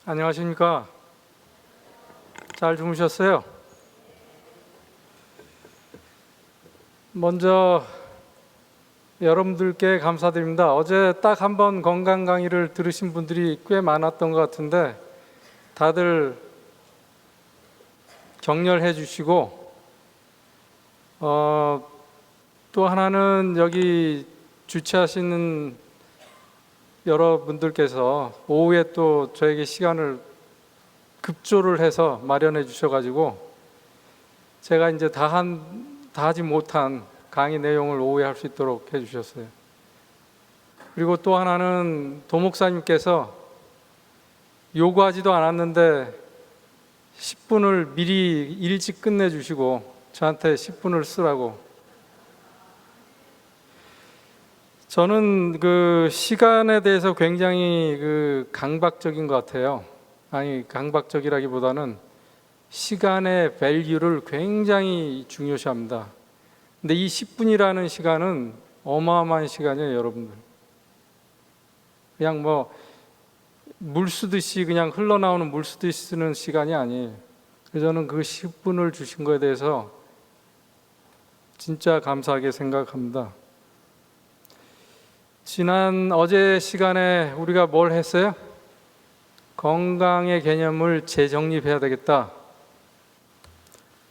안녕하십니까? 잘 주무셨어요? 먼저 여러분들께 감사드립니다. 어제 딱 한 번 건강 강의를 들으신 분들이 꽤 많았던 것 같은데 다들 격려해 주시고 또 하나는 여기 주최하시는 여러분들께서 오후에 또 저에게 시간을 급조를 해서 마련해 주셔가지고 제가 이제 다 하지 못한 강의 내용을 오후에 할 수 있도록 해 주셨어요. 그리고 또 하나는 도목사님께서 요구하지도 않았는데 10분을 미리 일찍 끝내주시고 저한테 10분을 쓰라고. 저는 그 시간에 대해서 굉장히 강박적인 것 같아요. 아니, 강박적이라기보다는 시간의 밸류를 굉장히 중요시합니다. 근데 이 10분이라는 시간은 어마어마한 시간이에요, 여러분들. 그냥 뭐 물 쓰듯이 그냥 흘러나오는 물 쓰듯이 쓰는 시간이 아니에요. 그래서 저는 그 10분을 주신 거에 대해서 진짜 감사하게 생각합니다. 어제 시간에 우리가 뭘 했어요? 건강의 개념을 재정립해야 되겠다.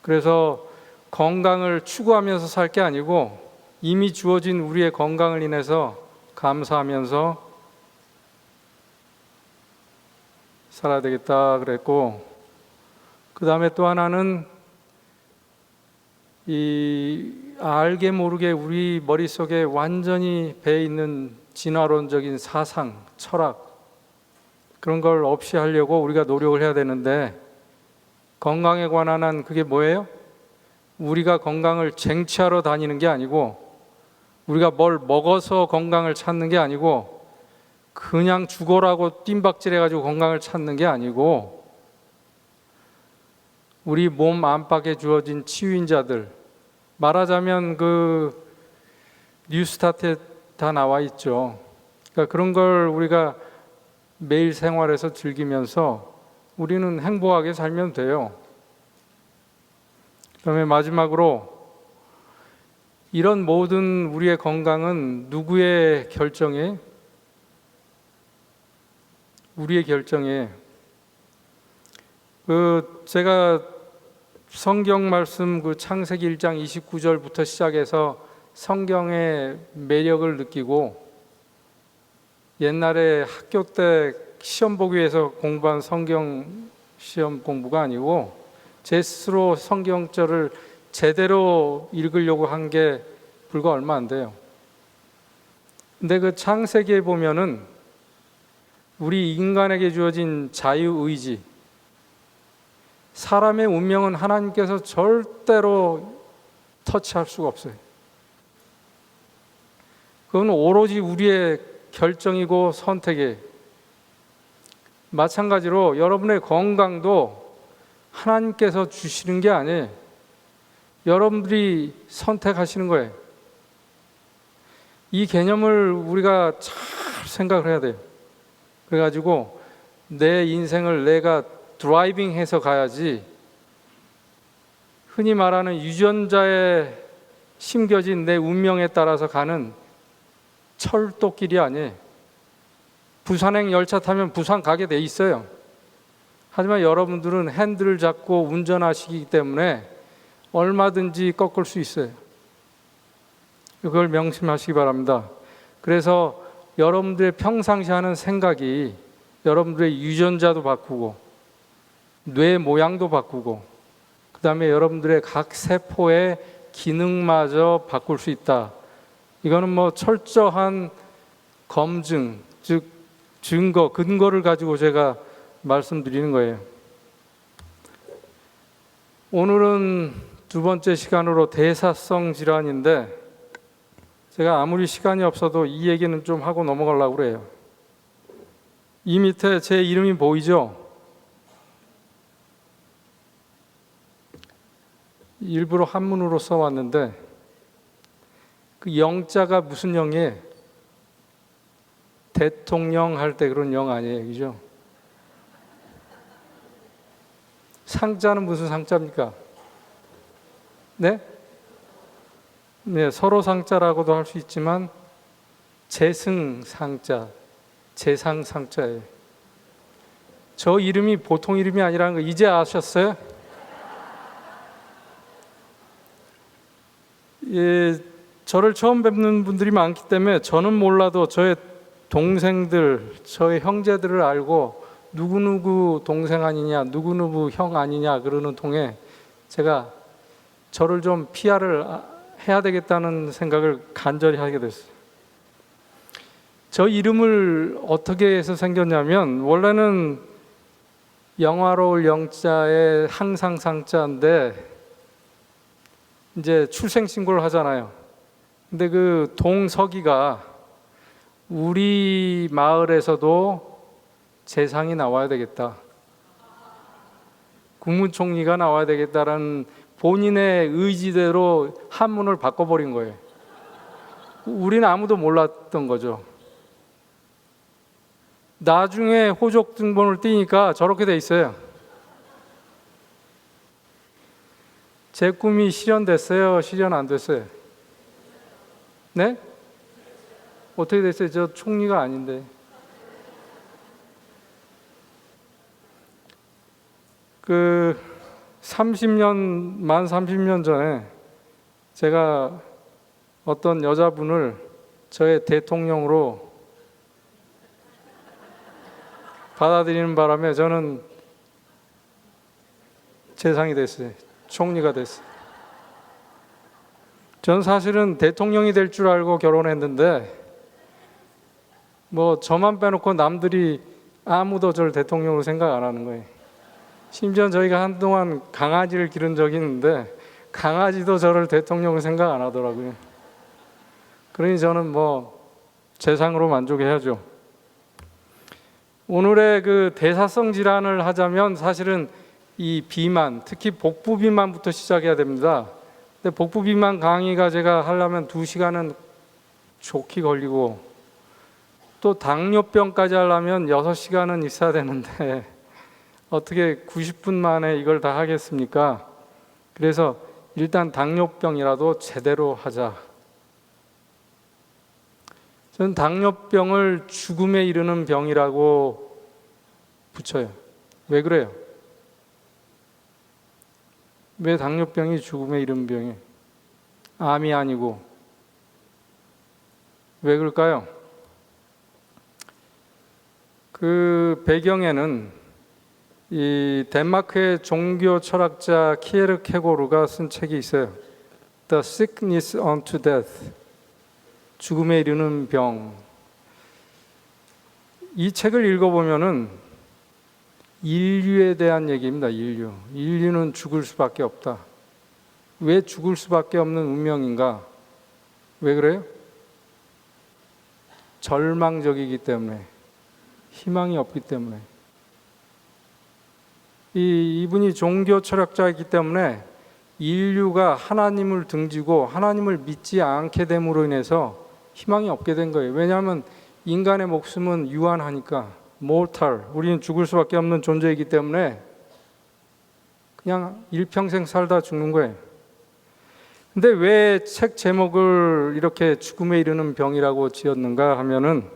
그래서 건강을 추구하면서 살 게 아니고 이미 주어진 우리의 건강을 인해서 감사하면서 살아야 되겠다 그랬고, 그 다음에 또 하나는 알게 모르게 우리 머릿속에 완전히 배에 있는 진화론적인 사상, 철학, 그런 걸 없이 하려고 우리가 노력을 해야 되는데, 건강에 관한 한 그게 뭐예요? 우리가 건강을 쟁취하러 다니는 게 아니고, 우리가 뭘 먹어서 건강을 찾는 게 아니고, 그냥 죽어라고 뜀박질해가지고 건강을 찾는 게 아니고, 우리 몸 안팎에 주어진 치유인자들, 말하자면 뉴스타트에 다 나와 있죠. 그러니까 그런 걸 우리가 매일 생활에서 즐기면서 우리는 행복하게 살면 돼요. 그다음에 마지막으로, 이런 모든 우리의 건강은 누구의 결정이에요? 우리의 결정이에요. 제가 성경 말씀 창세기 1장 29절부터 시작해서 성경의 매력을 느끼고, 옛날에 학교 때 시험 보기 위해서 공부한 성경 시험 공부가 아니고 제 스스로 성경절을 제대로 읽으려고 한 게 불과 얼마 안 돼요. 근데 창세기에 보면은 우리 인간에게 주어진 자유의지, 사람의 운명은 하나님께서 절대로 터치할 수가 없어요. 그건 오로지 우리의 결정이고 선택이에요. 마찬가지로 여러분의 건강도 하나님께서 주시는 게 아니에요. 여러분들이 선택하시는 거예요. 이 개념을 우리가 잘 생각을 해야 돼요. 그래가지고 내 인생을 내가 드라이빙해서 가야지, 흔히 말하는 유전자에 심겨진 내 운명에 따라서 가는 철도길이 아니에요. 부산행 열차 타면 부산 가게 돼 있어요. 하지만 여러분들은 핸들을 잡고 운전하시기 때문에 얼마든지 꺾을 수 있어요. 그걸 명심하시기 바랍니다. 그래서 여러분들의 평상시 하는 생각이 여러분들의 유전자도 바꾸고 뇌 모양도 바꾸고, 그 다음에 여러분들의 각 세포의 기능마저 바꿀 수 있다. 이거는 철저한 검증, 즉 근거를 가지고 제가 말씀드리는 거예요. 오늘은 두 번째 시간으로 대사성 질환인데, 제가 아무리 시간이 없어도 이 얘기는 좀 하고 넘어가려고 그래요. 이 밑에 제 이름이 보이죠? 일부러 한문으로 써왔는데, 그 영자가 무슨 영이에요? 대통령 할 때 그런 영 아니에요, 그죠? 상자는 무슨 상자입니까? 네? 네, 서로 상자라고도 할 수 있지만 재승 상자, 재상 상자예요. 저 이름이 보통 이름이 아니라는 거 이제 아셨어요? 예, 저를 처음 뵙는 분들이 많기 때문에 저는 몰라도 저의 동생들, 저의 형제들을 알고 누구누구 동생 아니냐, 누구누구 형 아니냐 그러는 통에 제가 저를 좀 PR을 해야 되겠다는 생각을 간절히 하게 됐어요. 저 이름을 어떻게 해서 생겼냐면 원래는 영화로울 영자에 항상 상자인데 이제 출생신고를 하잖아요. 근데 그 동서기가 우리 마을에서도 재상이 나와야 되겠다. 국무총리가 나와야 되겠다라는 본인의 의지대로 한문을 바꿔버린 거예요. 우리는 아무도 몰랐던 거죠. 나중에 호적 등본을 띄니까 저렇게 돼 있어요. 제 꿈이 실현됐어요? 실현 안 됐어요? 네? 어떻게 됐어요? 저 총리가 아닌데. 그 30년, 만 30년 전에 제가 어떤 여자분을 저의 대통령으로 받아들이는 바람에 저는 재상이 됐어요. 총리가 됐어요. 전 사실은 대통령이 될 줄 알고 결혼했는데 뭐 저만 빼놓고 남들이 아무도 저를 대통령으로 생각 안 하는 거예요. 심지어 저희가 한동안 강아지를 기른 적이 있는데 강아지도 저를 대통령으로 생각 안 하더라고요. 그러니 저는 뭐 재상으로 만족해야죠. 오늘의 그 대사성 질환을 하자면 사실은 이 비만, 특히 복부 비만부터 시작해야 됩니다. 근데 복부 비만 강의가 제가 하려면 2시간은 좋게 걸리고 또 당뇨병까지 하려면 6시간은 있어야 되는데 어떻게 90분 만에 이걸 다 하겠습니까? 그래서 일단 당뇨병이라도 제대로 하자. 저는 당뇨병을 죽음에 이르는 병이라고 붙여요. 왜 그래요? 왜 당뇨병이 죽음에 이르는 병이에요? 암이 아니고. 왜 그럴까요? 그 배경에는 이 덴마크의 종교 철학자 키에르케고르가 쓴 책이 있어요. The Sickness unto Death. 죽음에 이르는 병. 이 책을 읽어보면은 인류에 대한 얘기입니다. 인류는 죽을 수밖에 없다. 왜 죽을 수밖에 없는 운명인가? 왜 그래요? 절망적이기 때문에, 희망이 없기 때문에. 이분이 종교 철학자이기 때문에 인류가 하나님을 등지고 하나님을 믿지 않게 됨으로 인해서 희망이 없게 된 거예요. 왜냐하면 인간의 목숨은 유한하니까, mortal, 우리는 죽을 수밖에 없는 존재이기 때문에 그냥 일평생 살다 죽는 거예요. 근데 왜 책 제목을 이렇게 죽음에 이르는 병이라고 지었는가 하면은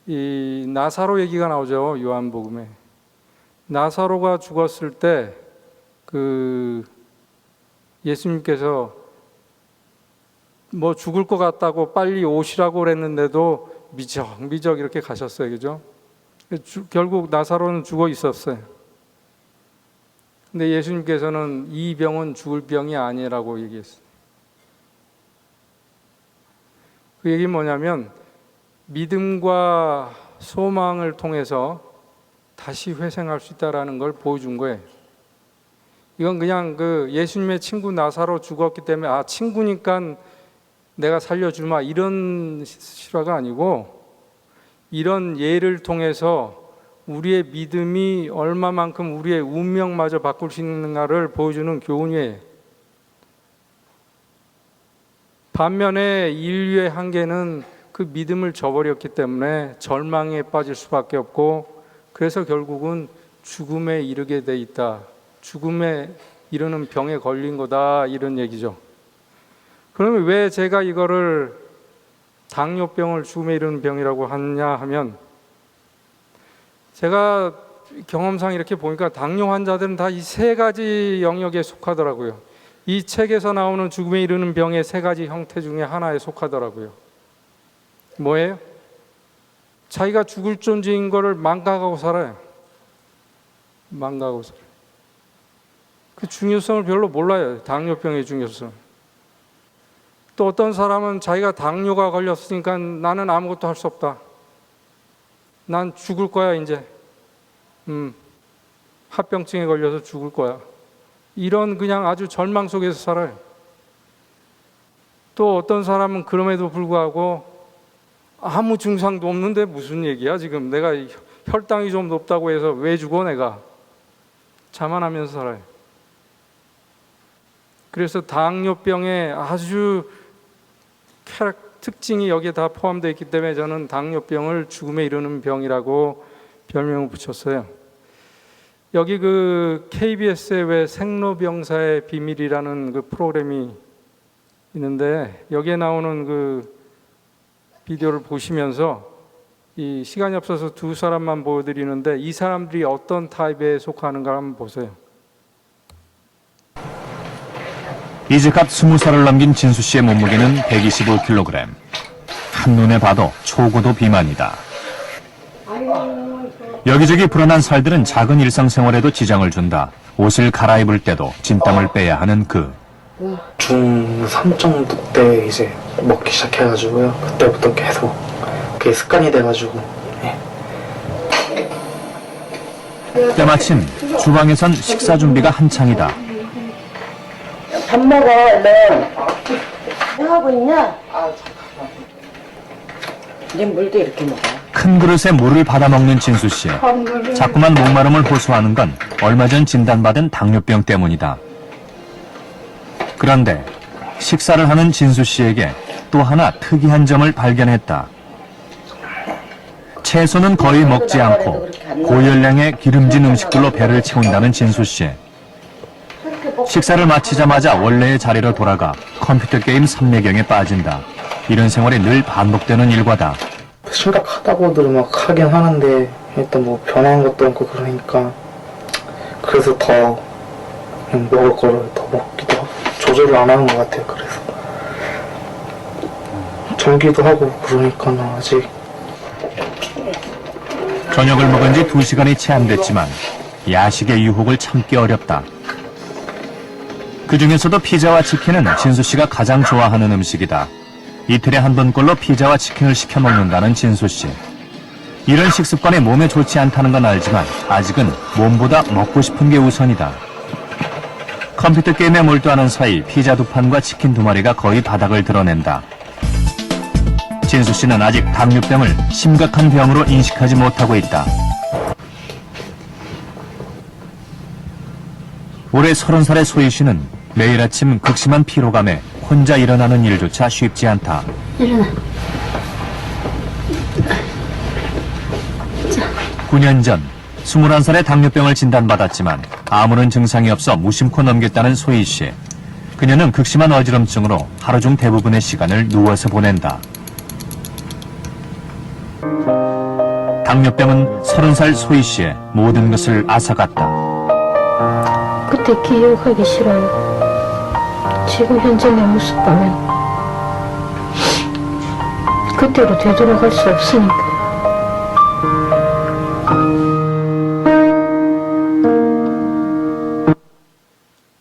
이 나사로 얘기가 나오죠. 요한복음에. 나사로가 죽었을 때 그 예수님께서 뭐 죽을 것 같다고 빨리 오시라고 그랬는데도 미적 이렇게 가셨어요. 그죠? 결국 나사로는 죽어 있었어요. 근데 예수님께서는 이 병은 죽을 병이 아니라고 얘기했어요. 그 얘기는 뭐냐면 믿음과 소망을 통해서 다시 회생할 수 있다는 걸 보여준 거예요. 이건 그냥 그 예수님의 친구 나사로 죽었기 때문에 친구니까 내가 살려주마 이런 실화가 아니고 이런 예를 통해서 우리의 믿음이 얼마만큼 우리의 운명마저 바꿀 수 있는가를 보여주는 교훈이에요. 반면에 인류의 한계는 그 믿음을 저버렸기 때문에 절망에 빠질 수밖에 없고 그래서 결국은 죽음에 이르게 돼 있다. 죽음에 이르는 병에 걸린 거다. 이런 얘기죠. 그러면 왜 제가 이거를 당뇨병을 죽음에 이르는 병이라고 하냐 하면, 제가 경험상 이렇게 보니까 당뇨 환자들은 다 이 세 가지 영역에 속하더라고요. 이 책에서 나오는 죽음에 이르는 병의 세 가지 형태 중에 하나에 속하더라고요. 뭐예요? 자기가 죽을 존재인 거를 망각하고 살아요. 망각하고 살아요. 그 중요성을 별로 몰라요. 당뇨병의 중요성. 또 어떤 사람은 자기가 당뇨가 걸렸으니까 나는 아무것도 할 수 없다. 난 죽을 거야 이제. 합병증에 걸려서 죽을 거야. 이런 그냥 아주 절망 속에서 살아요. 또 어떤 사람은 그럼에도 불구하고 아무 증상도 없는데 무슨 얘기야 지금, 내가 혈당이 좀 높다고 해서 왜 죽어 내가. 자만하면서 살아요. 그래서 당뇨병의 아주 특징이 여기에 다 포함되어 있기 때문에 저는 당뇨병을 죽음에 이르는 병이라고 별명을 붙였어요. 여기 그 KBS의 왜 생로병사의 비밀이라는 그 프로그램이 있는데, 여기에 나오는 그 비디오를 보시면서, 이 시간이 없어서 두 사람만 보여드리는데 이 사람들이 어떤 타입에 속하는가 한번 보세요. 이제 갓 20살을 넘긴 진수 씨의 몸무게는 125kg. 한눈에 봐도 초고도 비만이다. 여기저기 불어난 살들은 작은 일상생활에도 지장을 준다. 옷을 갈아입을 때도 진땀을 빼야 하는 그. 중3 정도 때 이제 먹기 시작해가지고요. 그때부터 계속 그게 습관이 돼가지고. 때마침 주방에선 식사 준비가 한창이다. 밥 먹어, 얼른. 뭐 하고 있냐? 이제 물도 이렇게 먹어. 큰 그릇에 물을 받아먹는 진수 씨. 자꾸만 목마름을 호소하는 건 얼마 전 진단받은 당뇨병 때문이다. 그런데 식사를 하는 진수 씨에게 또 하나 특이한 점을 발견했다. 채소는 거의 먹지 않고 고열량의 기름진 음식들로 배를 채운다는 진수 씨. 식사를 마치자마자 원래의 자리로 돌아가 컴퓨터 게임 삼매경에 빠진다. 이런 생활이 늘 반복되는 일과다. 심각하다고들 막 하긴 하는데 일단 뭐 변한 것도 없고 그러니까 그래서 더 그냥 먹을 거를 더 먹기도 하고 조절을 안 하는 것 같아요. 그래서 졸기도 하고 그러니까 아직. 저녁을 먹은 지 2시간이 채 안 됐지만 야식의 유혹을 참기 어렵다. 그 중에서도 피자와 치킨은 진수 씨가 가장 좋아하는 음식이다. 이틀에 한 번꼴로 피자와 치킨을 시켜 먹는다는 진수 씨. 이런 식습관이 몸에 좋지 않다는 건 알지만 아직은 몸보다 먹고 싶은 게 우선이다. 컴퓨터 게임에 몰두하는 사이 피자 2판과 치킨 2마리가 거의 바닥을 드러낸다. 진수 씨는 아직 당뇨병을 심각한 병으로 인식하지 못하고 있다. 올해 30살의 소희 씨는 매일 아침 극심한 피로감에 혼자 일어나는 일조차 쉽지 않다. 일어나. 9년 전 21살의 당뇨병을 진단받았지만 아무런 증상이 없어 무심코 넘겼다는 소희 씨. 그녀는 극심한 어지럼증으로 하루 중 대부분의 시간을 누워서 보낸다. 당뇨병은 30살 소희 씨의 모든 것을 앗아갔다. 그때 기억하기 싫어요. 지금 현재 내 모습 보면 그때로 되돌아갈 수 없으니까.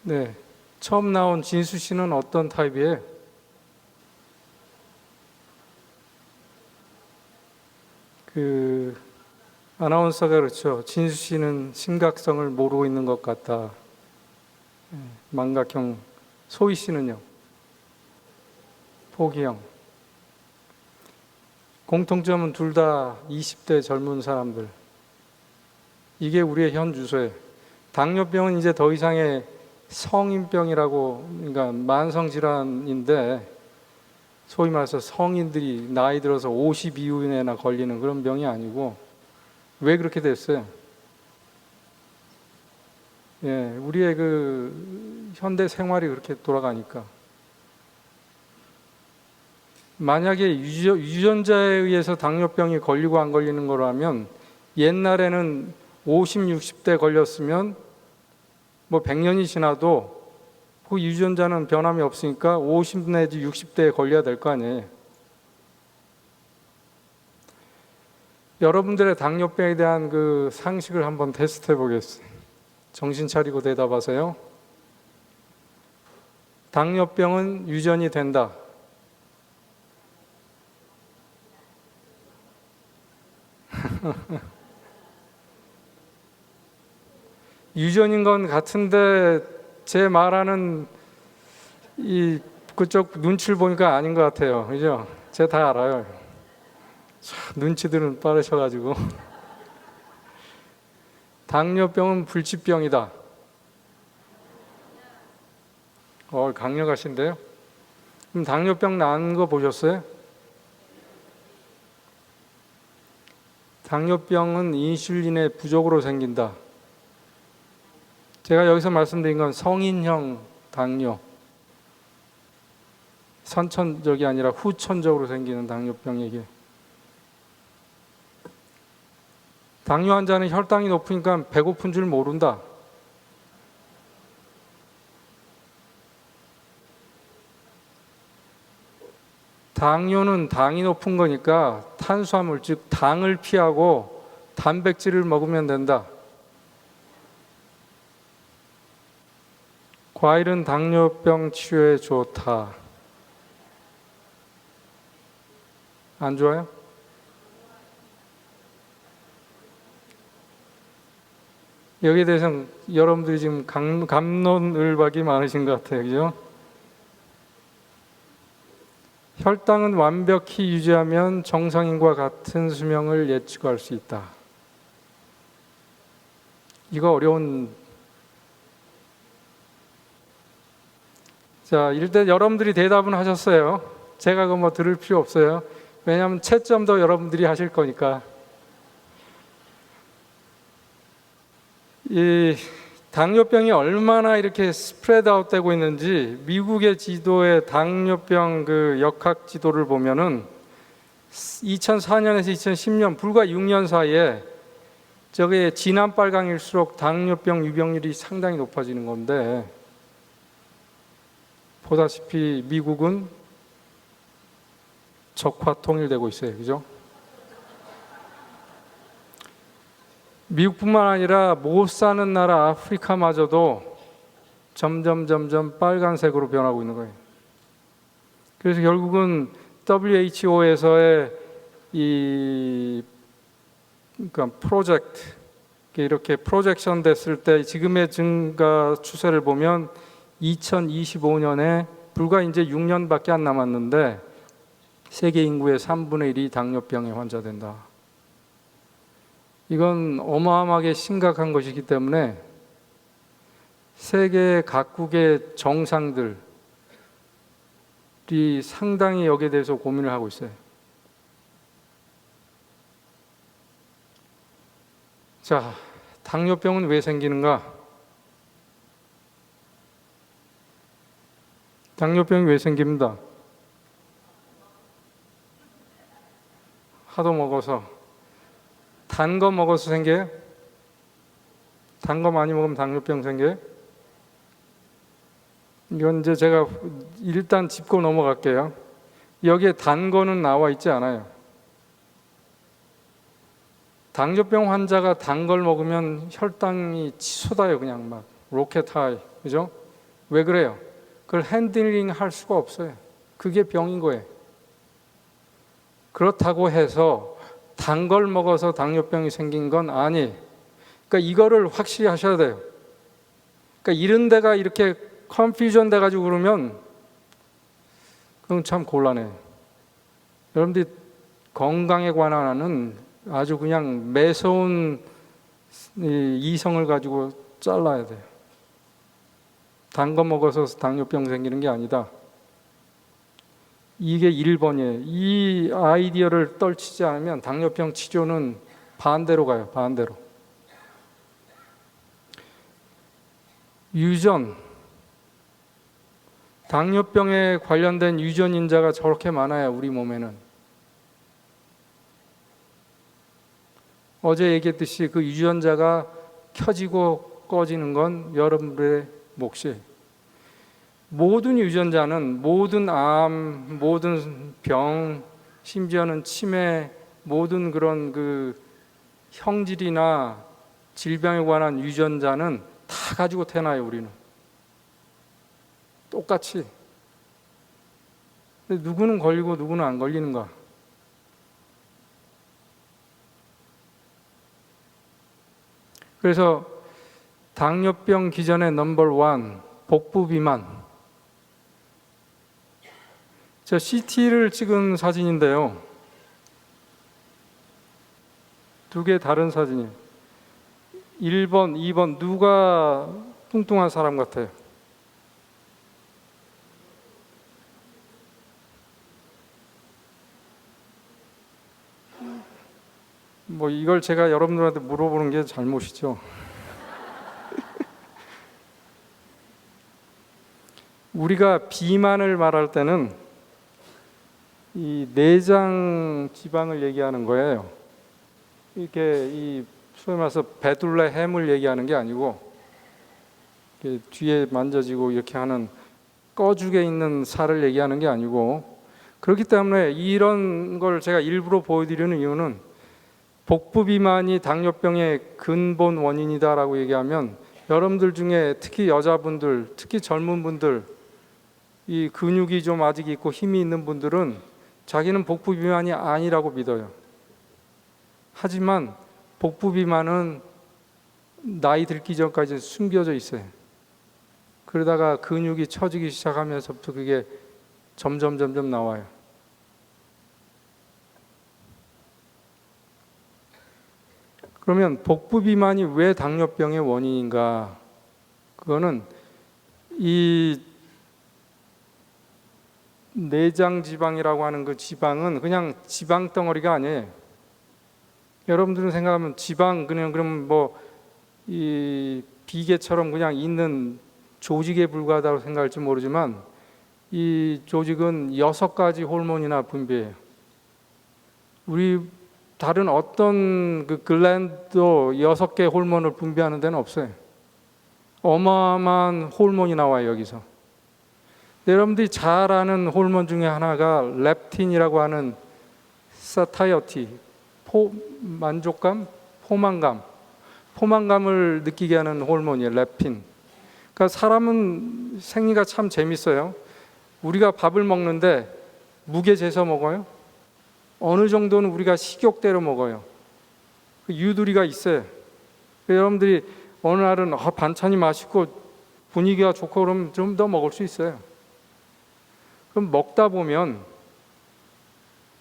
네, 처음 나온 진수 씨는 어떤 타입이에요? 그 아나운서가 그렇죠. 진수 씨는 심각성을 모르고 있는 것 같다. 망각형. 소희 씨는요? 포기형. 공통점은 둘 다 20대 젊은 사람들. 이게 우리의 현 주소예요. 당뇨병은 이제 더 이상의 성인병이라고, 그러니까 만성질환인데, 소위 말해서 성인들이 나이 들어서 50 이후에나 걸리는 그런 병이 아니고, 왜 그렇게 됐어요? 예, 우리의 그 현대 생활이 그렇게 돌아가니까. 만약에 유전자에 의해서 당뇨병이 걸리고 안 걸리는 거라면 옛날에는 50, 60대 걸렸으면 뭐 100년이 지나도 그 유전자는 변함이 없으니까 50 내지 60대에 걸려야 될 거 아니에요. 여러분들의 당뇨병에 대한 그 상식을 한번 테스트해 보겠습니다. 정신 차리고 대답하세요. 당뇨병은 유전이 된다. 유전인 건 같은데 제 말하는 이 그쪽 눈치를 보니까 아닌 것 같아요. 그죠? 제가 다 알아요. 참, 눈치들은 빠르셔가지고. 당뇨병은 불치병이다. 강력하신데요? 그럼 당뇨병 난 거 보셨어요? 당뇨병은 인슐린의 부족으로 생긴다. 제가 여기서 말씀드린 건 성인형 당뇨. 선천적이 아니라 후천적으로 생기는 당뇨병 얘기예요. 당뇨 환자는 혈당이 높으니까 배고픈 줄 모른다. 당뇨는 당이 높은 거니까 탄수화물, 즉 당을 피하고 단백질을 먹으면 된다. 과일은 당뇨병 치료에 좋다. 안 좋아요? 여기에 대해서는 여러분들이 지금 갑론을박이 많으신 것 같아요. 그죠? 혈당은 완벽히 유지하면 정상인과 같은 수명을 예측할 수 있다. 이거 어려운. 자, 일단 여러분들이 대답은 하셨어요. 제가 그거 뭐 들을 필요 없어요. 왜냐하면 채점도 여러분들이 하실 거니까. 이 당뇨병이 얼마나 이렇게 스프레드 아웃 되고 있는지 미국의 지도의 당뇨병 그 역학 지도를 보면은 2004년에서 2010년 불과 6년 사이에 저게 진한 빨강일수록 당뇨병 유병률이 상당히 높아지는 건데, 보다시피 미국은 적화 통일되고 있어요. 그죠? 미국뿐만 아니라 못 사는 나라 아프리카마저도 점점 빨간색으로 변하고 있는 거예요. 그래서 결국은 WHO에서의 그러니까 프로젝트, 이렇게 프로젝션 됐을 때 지금의 증가 추세를 보면 2025년에 불과 이제 6년밖에 안 남았는데 세계 인구의 3분의 1이 당뇨병에 환자된다. 이건 어마어마하게 심각한 것이기 때문에 세계 각국의 정상들이 상당히 여기에 대해서 고민을 하고 있어요. 자, 당뇨병은 왜 생기는가? 당뇨병이 왜 생깁니다? 하도 먹어서. 단 거 먹어서 생겨요? 단 거 많이 먹으면 당뇨병 생겨요? 이건 이제 제가 일단 짚고 넘어갈게요. 여기에 단 거는 나와 있지 않아요. 당뇨병 환자가 단 걸 먹으면 혈당이 치솟아요. 그냥 막 로켓 하이. 그죠? 왜 그래요? 그걸 핸들링 할 수가 없어요. 그게 병인 거예요. 그렇다고 해서 단 걸 먹어서 당뇨병이 생긴 건 아니에요. 그러니까 이거를 확실히 하셔야 돼요. 그러니까 이런 데가 이렇게 컨퓨전 돼가지고 그러면 그건 참 곤란해요. 여러분들이 건강에 관한 아주 그냥 매서운 이성을 가지고 잘라야 돼요. 단 거 먹어서 당뇨병 생기는 게 아니다. 이게 1번이에요. 이 아이디어를 떨치지 않으면 당뇨병 치료는 반대로 가요. 반대로. 유전, 당뇨병에 관련된 유전 인자가 저렇게 많아요, 우리 몸에는. 어제 얘기했듯이 그 유전자가 켜지고 꺼지는 건 여러분들의 몫이에요. 모든 유전자는 모든 암, 모든 병, 심지어는 치매, 모든 그런 그 형질이나 질병에 관한 유전자는 다 가지고 태어나요, 우리는. 똑같이. 근데 누구는 걸리고 누구는 안 걸리는가? 그래서 당뇨병 기전의 넘버 1, 복부 비만. 저 CT를 찍은 사진인데요. 두 개 다른 사진이에요. 1번, 2번 누가 뚱뚱한 사람 같아요? 뭐 이걸 제가 여러분들한테 물어보는 게 잘못이죠. 우리가 비만을 말할 때는 이 내장 지방을 얘기하는 거예요. 이렇게 이 소위 말해서 배둘레 햄을 얘기하는 게 아니고 이렇게 뒤에 만져지고 이렇게 하는 꺼죽에 있는 살을 얘기하는 게 아니고, 그렇기 때문에 이런 걸 제가 일부러 보여드리는 이유는 복부 비만이 당뇨병의 근본 원인이다라고 얘기하면 여러분들 중에 특히 여자분들, 특히 젊은 분들, 이 근육이 좀 아직 있고 힘이 있는 분들은 자기는 복부 비만이 아니라고 믿어요. 하지만 복부 비만은 나이 들기 전까지 숨겨져 있어요. 그러다가 근육이 처지기 시작하면서부터 그게 점점 나와요. 그러면 복부 비만이 왜 당뇨병의 원인인가? 그거는 이 내장 지방이라고 하는 그 지방은 그냥 지방 덩어리가 아니에요. 여러분들은 생각하면 지방 그럼 뭐 이 비계처럼 그냥 있는 조직에 불과하다고 생각할지 모르지만 이 조직은 6가지 호르몬이나 분비해요. 우리 다른 어떤 그 글랜드도 6개 호르몬을 분비하는 데는 없어요. 어마어마한 호르몬이 나와요, 여기서. 여러분들이 잘 아는 호르몬 중에 하나가 렙틴이라고 하는 사타이어티, 만족감, 포만감을 느끼게 하는 호르몬이에요, 렙틴. 그러니까 사람은 생리가 참 재밌어요. 우리가 밥을 먹는데 무게 재서 먹어요. 어느 정도는 우리가 식욕대로 먹어요. 그 유두리가 있어요. 여러분들이 어느 날은 반찬이 맛있고 분위기가 좋고 그러면 좀 더 먹을 수 있어요. 그럼 먹다 보면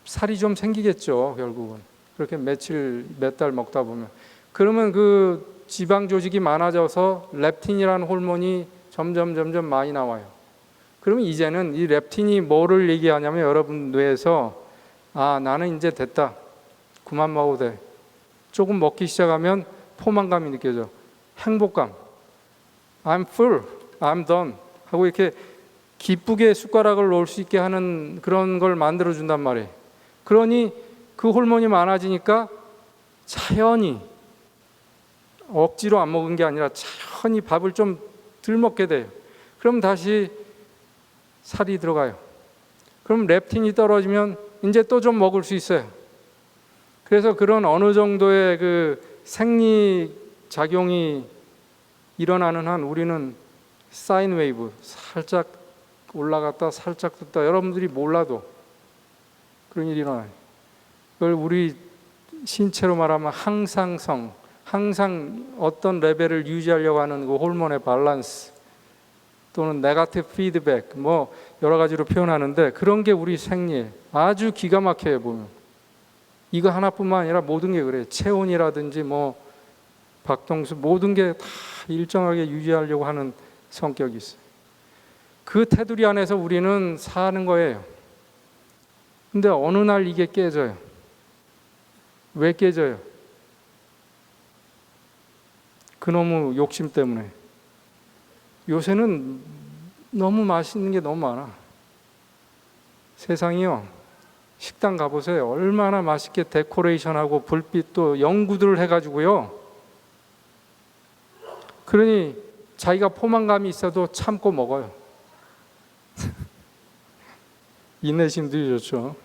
살이 좀 생기겠죠, 결국은. 그렇게 몇 달 먹다 보면. 그러면 그 지방 조직이 많아져서 렙틴이라는 호르몬이 점점 많이 나와요. 그러면 이제는 이 렙틴이 뭐를 얘기하냐면 여러분 뇌에서 나는 이제 됐다. 그만 먹어도 돼. 조금 먹기 시작하면 포만감이 느껴져. 행복감. I'm full. I'm done. 하고 이렇게 기쁘게 숟가락을 놓을 수 있게 하는 그런 걸 만들어준단 말이에요. 그러니 그 호르몬이 많아지니까 자연히 억지로 안 먹은 게 아니라 자연히 밥을 좀 덜 먹게 돼요. 그럼 다시 살이 들어가요. 그럼 렙틴이 떨어지면 이제 또 좀 먹을 수 있어요. 그래서 그런 어느 정도의 그 생리 작용이 일어나는 한 우리는 사인 웨이브, 살짝 올라갔다 살짝 떴다, 여러분들이 몰라도 그런 일이 일어나요. 그걸 우리 신체로 말하면 항상성, 항상 어떤 레벨을 유지하려고 하는 그 호르몬의 밸런스 또는 네거티브 피드백, 뭐 여러 가지로 표현하는데 그런 게 우리 생리에 아주 기가 막혀요. 보면 이거 하나뿐만 아니라 모든 게 그래요. 체온이라든지 뭐 박동수 모든 게 다 일정하게 유지하려고 하는 성격이 있어요. 그 테두리 안에서 우리는 사는 거예요. 근데 어느 날 이게 깨져요. 왜 깨져요? 그놈의 욕심 때문에. 요새는 너무 맛있는 게 너무 많아. 세상이요. 식당 가보세요. 얼마나 맛있게 데코레이션하고 불빛도 연구들 해가지고요. 그러니 자기가 포만감이 있어도 참고 먹어요. 인내심들이 좋죠.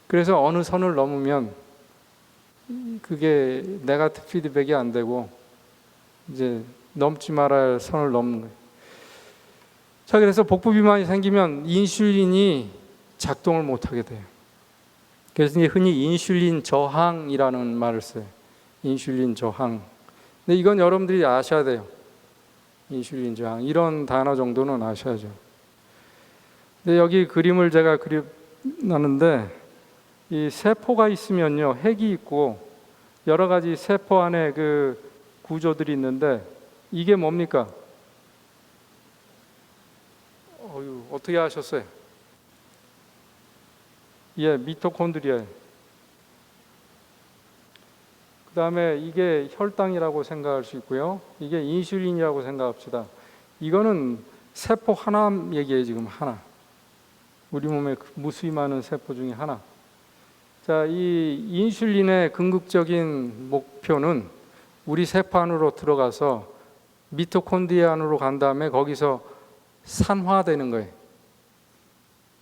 그래서 어느 선을 넘으면 그게 네거티브 피드백이 안 되고 이제 넘지 말아야 할 선을 넘는 거예요. 자, 그래서 복부 비만이 생기면 인슐린이 작동을 못하게 돼요. 그래서 이제 흔히 인슐린 저항이라는 말을 써요. 인슐린 저항. 근데 이건 여러분들이 아셔야 돼요. 인슐린 저항. 이런 단어 정도는 아셔야죠. 근데 여기 그림을 제가 그려놨는데 이 세포가 있으면요, 핵이 있고 여러 가지 세포 안에 그 구조들이 있는데 이게 뭡니까? 어떻게 하셨어요? 예, 미토콘드리아예요. 그 다음에 이게 혈당이라고 생각할 수 있고요. 이게 인슐린이라고 생각합시다. 이거는 세포 하나 얘기해요, 지금 하나. 우리 몸에 무수히 많은 세포 중에 하나. 자, 이 인슐린의 궁극적인 목표는 우리 세포 안으로 들어가서 미토콘드리아 안으로 간 다음에 거기서 산화되는 거예요.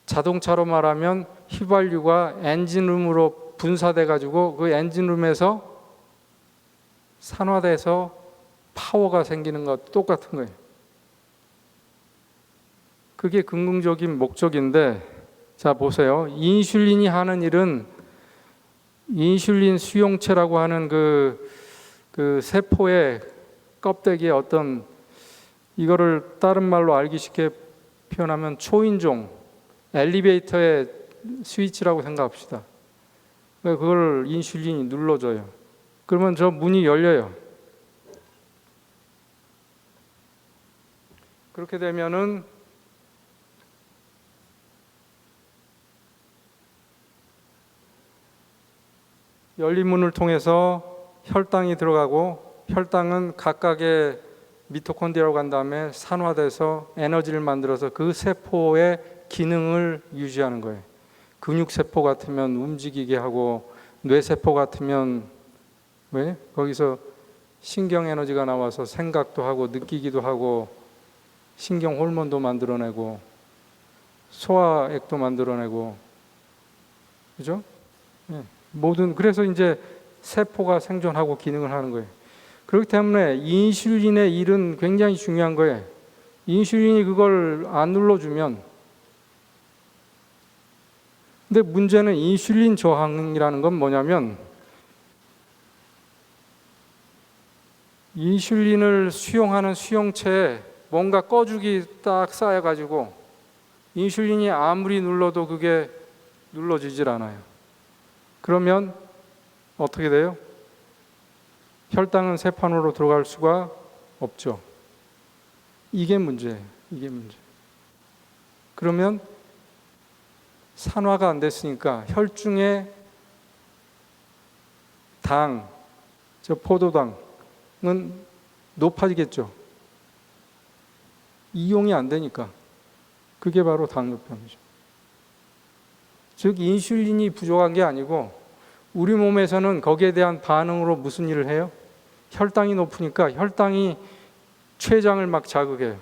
자동차로 말하면 휘발유가 엔진룸으로 분사돼 가지고 그 엔진룸에서 산화돼서 파워가 생기는 것 똑같은 거예요. 그게 긍정적인 목적인데, 자 보세요. 인슐린이 하는 일은 인슐린 수용체라고 하는 그 세포의 껍데기에 어떤, 이거를 다른 말로 알기 쉽게 표현하면 초인종, 엘리베이터의 스위치라고 생각합시다. 그걸 인슐린이 눌러줘요. 그러면 저 문이 열려요. 그렇게 되면은 열린 문을 통해서 혈당이 들어가고, 혈당은 각각의 미토콘드리아로 간 다음에 산화돼서 에너지를 만들어서 그 세포의 기능을 유지하는 거예요. 근육세포 같으면 움직이게 하고, 뇌세포 같으면 왜? 거기서 신경 에너지가 나와서 생각도 하고 느끼기도 하고 신경 호르몬도 만들어내고 소화액도 만들어내고, 그죠? 네. 모든, 그래서 이제 세포가 생존하고 기능을 하는 거예요. 그렇기 때문에 인슐린의 일은 굉장히 중요한 거예요. 인슐린이 그걸 안 눌러주면, 근데 문제는 인슐린 저항이라는 건 뭐냐면, 인슐린을 수용하는 수용체에 뭔가 꺼죽이 딱 쌓여가지고 인슐린이 아무리 눌러도 그게 눌러지질 않아요. 그러면 어떻게 돼요? 혈당은 세포 안으로 들어갈 수가 없죠. 이게 문제예요. 이게 문제. 그러면 산화가 안 됐으니까 혈중의 당, 저 포도당은 높아지겠죠. 이용이 안 되니까. 그게 바로 당뇨병이죠. 즉 인슐린이 부족한 게 아니고 우리 몸에서는 거기에 대한 반응으로 무슨 일을 해요? 혈당이 높으니까 혈당이 췌장을 막 자극해요.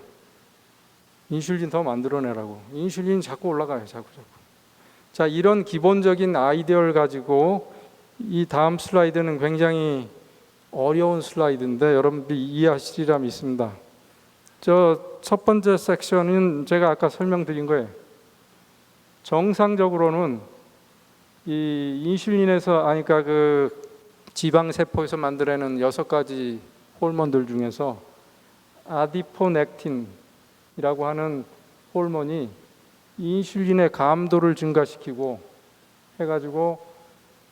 인슐린 더 만들어내라고. 인슐린 자꾸 올라가요. 자꾸. 자, 이런 기본적인 아이디어를 가지고 이 다음 슬라이드는 굉장히 어려운 슬라이드인데 여러분들이 이해하시리라 믿습니다. 저 첫 번째 섹션은 제가 아까 설명드린 거예요. 정상적으로는 이 인슐린에서, 그러니까 그 지방 세포에서 만들어내는 6가지 호르몬들 중에서 아디포넥틴이라고 하는 호르몬이 인슐린의 감도를 증가시키고 해가지고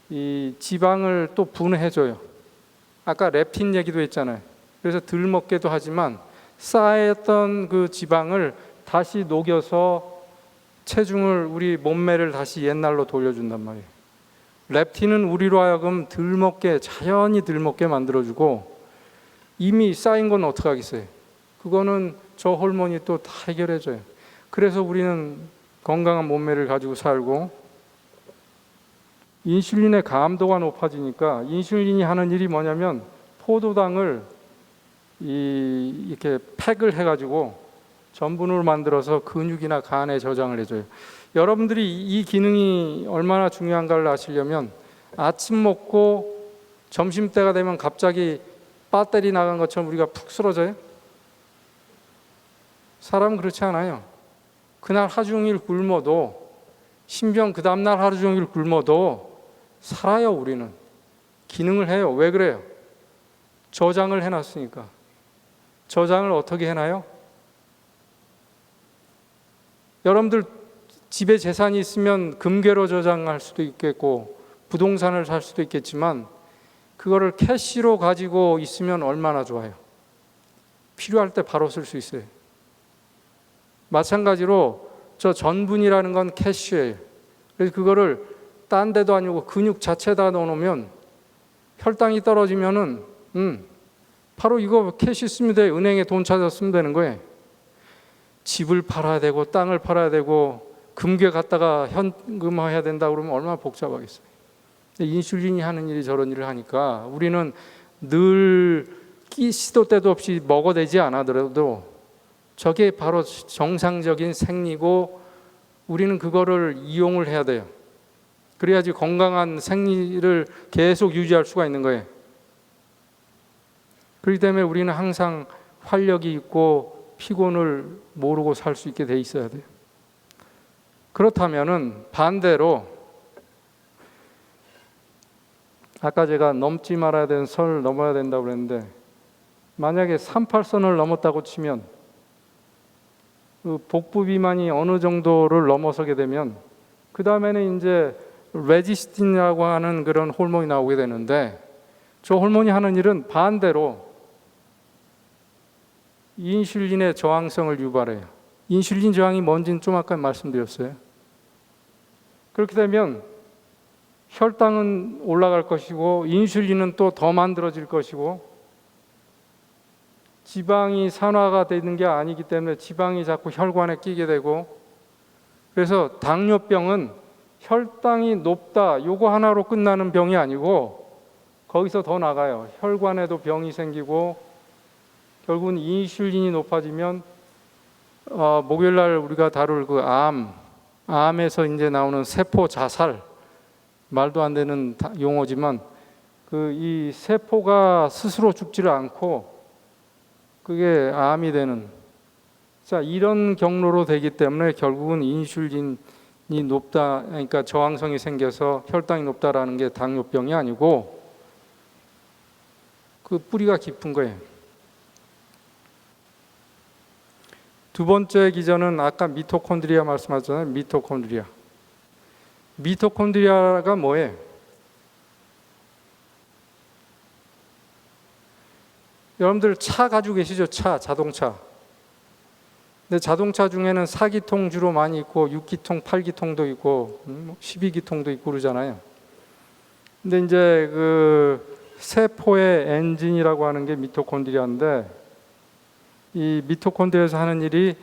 이 지방을 또 분해해줘요. 아까 렙틴 얘기도 했잖아요. 그래서 덜 먹게도 하지만 쌓였던 그 지방을 다시 녹여서 체중을, 우리 몸매를 다시 옛날로 돌려준단 말이에요. 렙틴은 우리로 하여금 덜 먹게, 자연히 덜 먹게 만들어주고, 이미 쌓인 건 어떡하겠어요? 그거는 저 호르몬이 또 다 해결해줘요. 그래서 우리는 건강한 몸매를 가지고 살고, 인슐린의 감도가 높아지니까 인슐린이 하는 일이 뭐냐면 포도당을 이렇게 팩을 해가지고 전분으로 만들어서 근육이나 간에 저장을 해줘요. 여러분들이 이 기능이 얼마나 중요한가를 아시려면 아침 먹고 점심때가 되면 갑자기 배터리 나간 것처럼 우리가 푹 쓰러져요? 사람은 그렇지 않아요. 그날 하루 종일 굶어도, 신병 그 다음날 하루 종일 굶어도 살아요. 우리는 기능을 해요. 왜 그래요? 저장을 해놨으니까. 저장을 어떻게 해놔요? 여러분들 집에 재산이 있으면 금괴로 저장할 수도 있겠고 부동산을 살 수도 있겠지만, 그거를 캐시로 가지고 있으면 얼마나 좋아요. 필요할 때 바로 쓸 수 있어요. 마찬가지로 저 전분이라는 건 캐시예요. 그래서 그거를 딴 데도 아니고 근육 자체에다 넣어놓으면 혈당이 떨어지면은 바로 이거 캐시 쓰면 돼. 은행에 돈 찾아 쓰면 되는 거예요. 집을 팔아야 되고 땅을 팔아야 되고 금괴 갖다가 현금화해야 된다 그러면 얼마나 복잡하겠어요. 인슐린이 하는 일이 저런 일을 하니까 우리는 늘 시도 때도 없이 먹어대지 않아더라도 저게 바로 정상적인 생리고, 우리는 그거를 이용을 해야 돼요. 그래야지 건강한 생리를 계속 유지할 수가 있는 거예요. 그렇기 때문에 우리는 항상 활력이 있고 피곤을 모르고 살 수 있게 돼 있어야 돼요. 그렇다면은 반대로, 아까 제가 넘지 말아야 되는 선을 넘어야 된다고 그랬는데, 만약에 38선을 넘었다고 치면 그 복부 비만이 어느 정도를 넘어서게 되면 그 다음에는 이제 레지스틴이라고 하는 그런 호르몬이 나오게 되는데, 저 호르몬이 하는 일은 반대로 인슐린의 저항성을 유발해요. 인슐린 저항이 뭔지는 좀 아까 말씀드렸어요. 그렇게 되면 혈당은 올라갈 것이고 인슐린은 또 더 만들어질 것이고, 지방이 산화가 되는 게 아니기 때문에 지방이 자꾸 혈관에 끼게 되고, 그래서 당뇨병은 혈당이 높다 요거 하나로 끝나는 병이 아니고 거기서 더 나가요. 혈관에도 병이 생기고, 결국은 인슐린이 높아지면 목요일날 우리가 다룰 그 암에서 이제 나오는 세포 자살, 말도 안 되는 용어지만 그 이 세포가 스스로 죽지를 않고 그게 암이 되는, 자 이런 경로로 되기 때문에 결국은 인슐린이 높다, 그러니까 저항성이 생겨서 혈당이 높다라는 게 당뇨병이 아니고 그 뿌리가 깊은 거예요. 두 번째 기전은 아까 미토콘드리아 말씀하셨잖아요. 미토콘드리아가 뭐예요? 여러분들 차 가지고 계시죠? 자동차. 근데 자동차 중에는 4기통 주로 많이 있고 6기통, 8기통도 있고 12기통도 있고 그러잖아요. 근데 이제 그 세포의 엔진이라고 하는 게 미토콘드리아인데, 이 미토콘드리아에서 하는 일이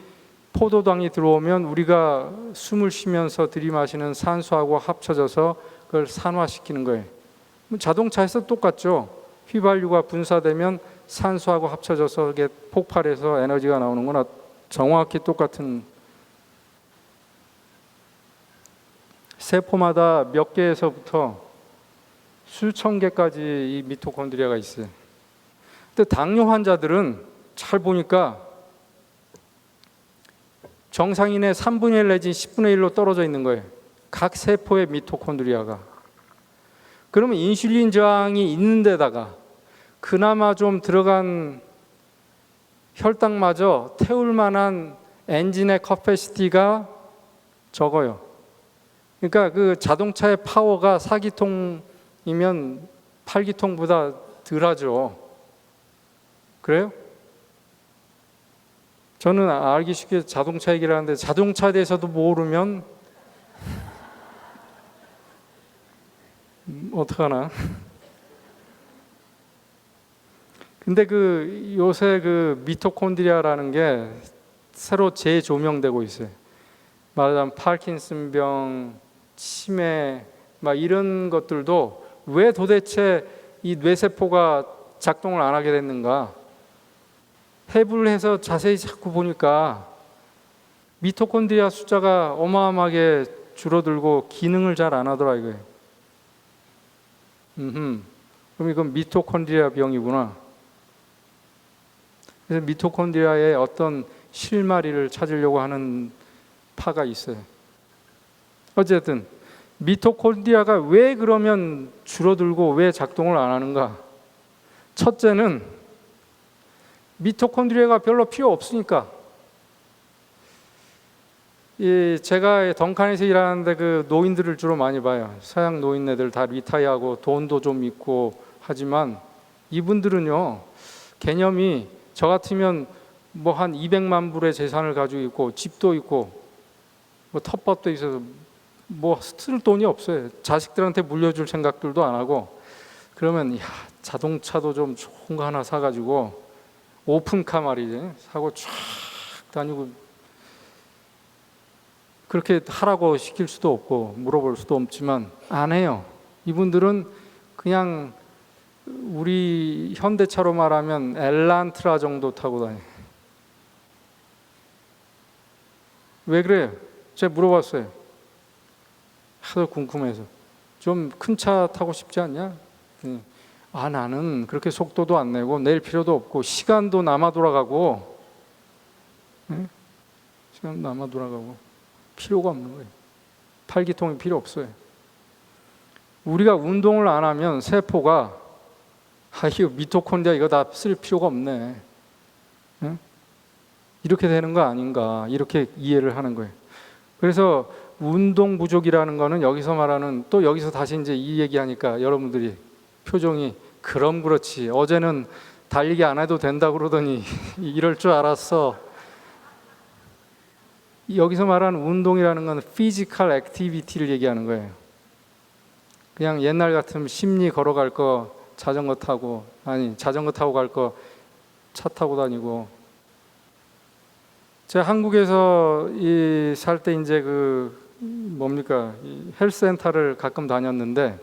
포도당이 들어오면 우리가 숨을 쉬면서 들이마시는 산소하고 합쳐져서 그걸 산화시키는 거예요. 자동차에서 똑같죠. 휘발유가 분사되면 산소하고 합쳐져서 이게 폭발해서 에너지가 나오는 거나 정확히 똑같은, 세포마다 몇 개에서부터 수천 개까지 이 미토콘드리아가 있어요. 근데 당뇨 환자들은 잘 보니까 정상인의 3분의 1 내지 10분의 1로 떨어져 있는 거예요. 각 세포의 미토콘드리아가. 그러면 인슐린 저항이 있는 데다가 그나마 좀 들어간 혈당마저 태울 만한 엔진의 커패시티가 적어요. 그러니까 그 자동차의 파워가 4기통이면 8기통보다 덜하죠. 그래요? 저는 알기 쉽게 자동차 얘기를 하는데 자동차에 대해서도 모르면 어떡하나. 근데 그 요새 그 미토콘드리아라는 게 새로 재조명되고 있어요. 말하자면 파킨슨병, 치매 막 이런 것들도 왜 도대체 이 뇌세포가 작동을 안 하게 됐는가? 해부를 해서 자세히 자꾸 보니까 미토콘드리아 숫자가 어마어마하게 줄어들고 기능을 잘 안 하더라 이거예요. 그럼 이건 미토콘드리아 병이구나. 그래서 미토콘드리아의 어떤 실마리를 찾으려고 하는 파가 있어요. 어쨌든 미토콘드리아가 왜 그러면 줄어들고 왜 작동을 안 하는가? 첫째는 미토콘드리아가 별로 필요 없으니까. 제가 덩칸에서 일하는데 그 노인들을 주로 많이 봐요. 서양 노인네들 다 리타이어하고 돈도 좀 있고 하지만 이분들은요, 개념이 저 같으면 뭐 한 200만 불의 재산을 가지고 있고 집도 있고 뭐 텃밭도 있어서 뭐 쓸 돈이 없어요. 자식들한테 물려줄 생각들도 안 하고, 그러면 야, 자동차도 좀 좋은 거 하나 사가지고 오픈카 말이지 사고 쫙 다니고, 그렇게 하라고 시킬 수도 없고 물어볼 수도 없지만 안 해요. 이분들은 그냥 우리 현대차로 말하면 엘란트라 정도 타고 다녀요. 왜 그래요? 제가 물어봤어요. 하도 궁금해서. 좀 큰 차 타고 싶지 않냐? 아, 나는 그렇게 속도도 안 내고 낼 필요도 없고 시간도 남아 돌아가고, 시간 남아 돌아가고 필요가 없는 거예요. 팔기통이 필요 없어요. 우리가 운동을 안 하면 세포가 이거 미토콘드리아 이거 다 쓸 필요가 없네, 이렇게 되는 거 아닌가, 이렇게 이해를 하는 거예요. 그래서 운동 부족이라는 거는 여기서 말하는, 또 여기서 다시 이제 이 얘기하니까 여러분들이 표정이 그럼 그렇지, 어제는 달리기 안 해도 된다 그러더니 이럴 줄 알았어. 여기서 말하는 운동이라는 건 피지컬 액티비티를 얘기하는 거예요. 그냥 옛날 같으면 심리 걸어갈 거 자전거 타고, 아니 자전거 타고 갈 거 차 타고 다니고. 제가 한국에서 살 때 이제 그 뭡니까, 헬스센터를 가끔 다녔는데,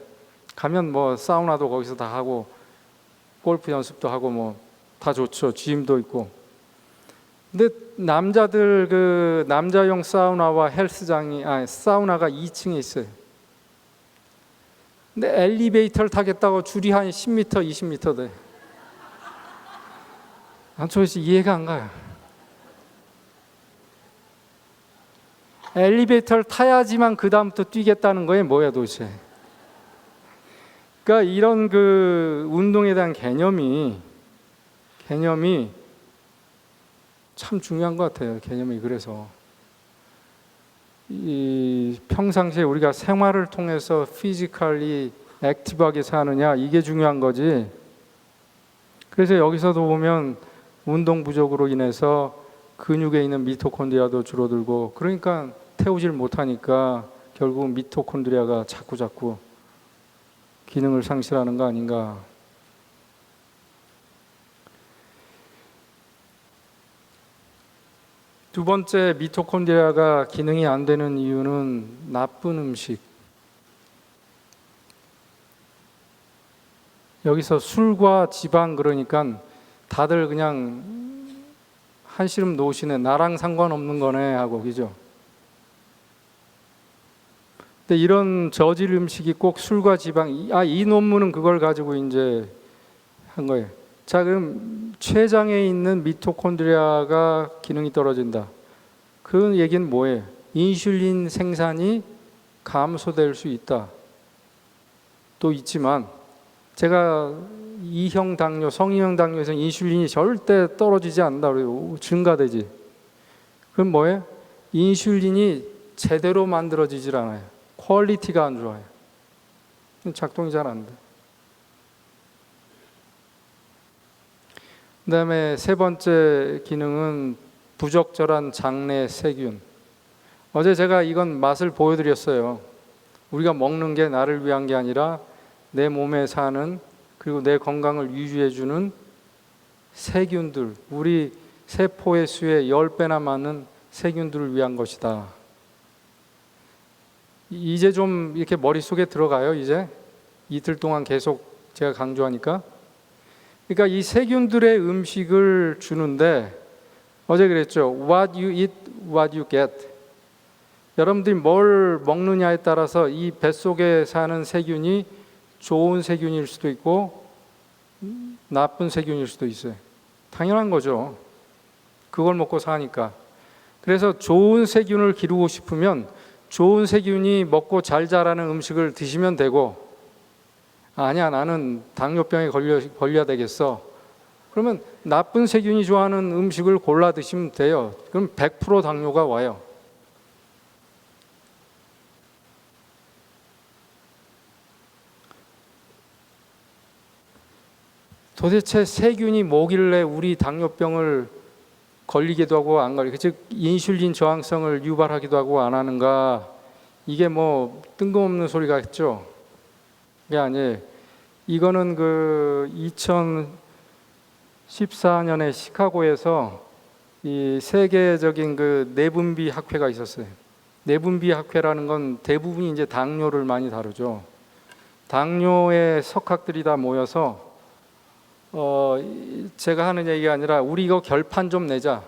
가면 뭐 사우나도 거기서 다 하고 골프 연습도 하고 뭐 다 좋죠. 짐도 있고. 근데 남자들 그 남자용 사우나와 헬스장이, 사우나가 2층에 있어요. 근데 엘리베이터를 타겠다고 줄이 한 10m, 20m 돼. 난 도대체 이해가 안 가요. 엘리베이터를 타야지만 그 다음부터 뛰겠다는 거예요. 뭐야 도대체. 그러니까 이런 그 운동에 대한 개념이 참 중요한 것 같아요. 개념이. 그래서 이 평상시에 우리가 생활을 통해서 피지컬리 액티브하게 사느냐, 이게 중요한 거지. 그래서 여기서도 보면 운동 부족으로 인해서 근육에 있는 미토콘드리아도 줄어들고, 그러니까 태우질 못하니까 결국 미토콘드리아가 자꾸 기능을 상실하는 거 아닌가. 두 번째, 미토콘드리아가 기능이 안 되는 이유는 나쁜 음식. 여기서 술과 지방, 그러니까 다들 그냥 한시름 놓으시네, 나랑 상관없는 거네 하고, 그죠? 근데 이런 저질 음식이 꼭 술과 지방, 이 논문은 그걸 가지고 이제 한 거예요. 자, 그럼 췌장에 있는 미토콘드리아가 기능이 떨어진다. 그 얘기는 뭐예요? 인슐린 생산이 감소될 수 있다. 또 있지만, 제가 2형 당뇨, 성인형 당뇨에서 인슐린이 절대 떨어지지 않는다 그래요. 증가되지. 그럼 뭐예요? 인슐린이 제대로 만들어지질 않아요. 퀄리티가 안 좋아요. 작동이 잘 안 돼. 그 다음에 세 번째 기능은 부적절한 장내 세균. 어제 제가 이건 맛을 보여드렸어요. 우리가 먹는 게 나를 위한 게 아니라 내 몸에 사는, 그리고 내 건강을 유지해주는 세균들, 우리 세포의 수의 10배나 많은 세균들을 위한 것이다. 이제 좀 이렇게 머릿속에 들어가요. 이제 이틀 동안 계속 제가 강조하니까. 그러니까 이 세균들의 음식을 주는데 어제 그랬죠. What you eat, what you get. 여러분들이 뭘 먹느냐에 따라서 이 뱃속에 사는 세균이 좋은 세균일 수도 있고 나쁜 세균일 수도 있어요. 당연한 거죠. 그걸 먹고 사니까. 그래서 좋은 세균을 기르고 싶으면 좋은 세균이 먹고 잘 자라는 음식을 드시면 되고, 아니야 나는 당뇨병에 걸려야 되겠어. 그러면 나쁜 세균이 좋아하는 음식을 골라 드시면 돼요. 그럼 100% 당뇨가 와요. 도대체 세균이 뭐길래 우리 당뇨병을 걸리기도 하고 안 걸리고, 즉 인슐린 저항성을 유발하기도 하고 안 하는가? 이게 뭐 뜬금없는 소리 같죠? 그게 아니에요. 이거는 그 2014년에 시카고에서 이 세계적인 그 내분비 학회가 있었어요. 내분비 학회라는 건 대부분이 이제 당뇨를 많이 다루죠. 당뇨의 석학들이 다 모여서 제가 하는 얘기가 아니라 우리 이거 결판 좀 내자.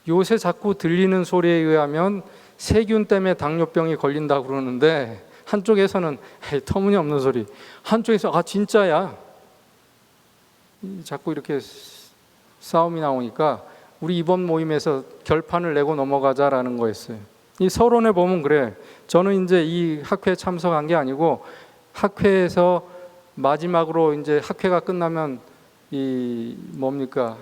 요새 자꾸 들리는 소리에 의하면 세균 때문에 당뇨병이 걸린다고 그러는데 한쪽에서는 에이, 터무니없는 소리, 한쪽에서 아 진짜야. 자꾸 이렇게 싸움이 나오니까 우리 이번 모임에서 결판을 내고 넘어가자라는 거였어요. 이 서론에 보면 그래. 저는 이제 이 학회에 참석한 게 아니고 학회에서 마지막으로 이제 학회가 끝나면 이 뭡니까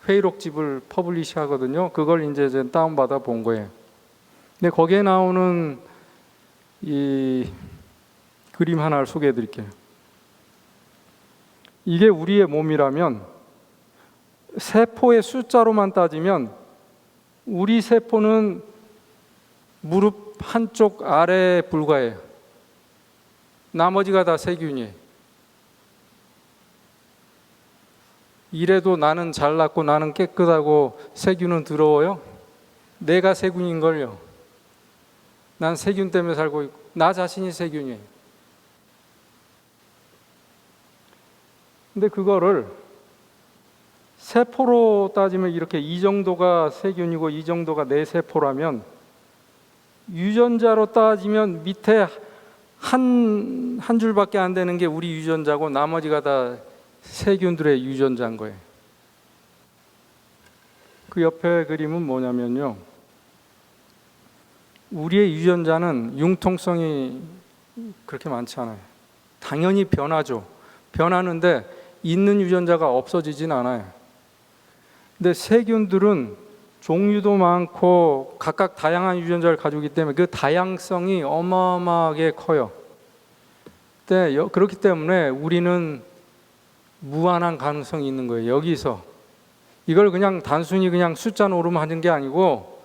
회의록집을 퍼블리시 하거든요. 그걸 이제 다운받아 본 거예요. 근데 거기에 나오는 이 그림 하나를 소개해 드릴게요. 이게 우리의 몸이라면 세포의 숫자로만 따지면 우리 세포는 무릎 한쪽 아래에 불과해요. 나머지가 다 세균이에요. 이래도 나는 잘났고 나는 깨끗하고 세균은 더러워요? 내가 세균인걸요. 난 세균 때문에 살고 있고 나 자신이 세균이에요. 근데 그거를 세포로 따지면 이렇게 이 정도가 세균이고 이 정도가 내 세포라면 유전자로 따지면 밑에 한 줄밖에 안 되는 게 우리 유전자고 나머지가 다 세균들의 유전자인 거예요. 그 옆에 그림은 뭐냐면요. 우리의 유전자는 융통성이 그렇게 많지 않아요. 당연히 변하죠. 변하는데 있는 유전자가 없어지진 않아요. 근데 세균들은 종류도 많고 각각 다양한 유전자를 가지고 있기 때문에 그 다양성이 어마어마하게 커요. 그렇기 때문에 우리는 무한한 가능성이 있는 거예요. 여기서 이걸 그냥 단순히 그냥 숫자 노름 하는 게 아니고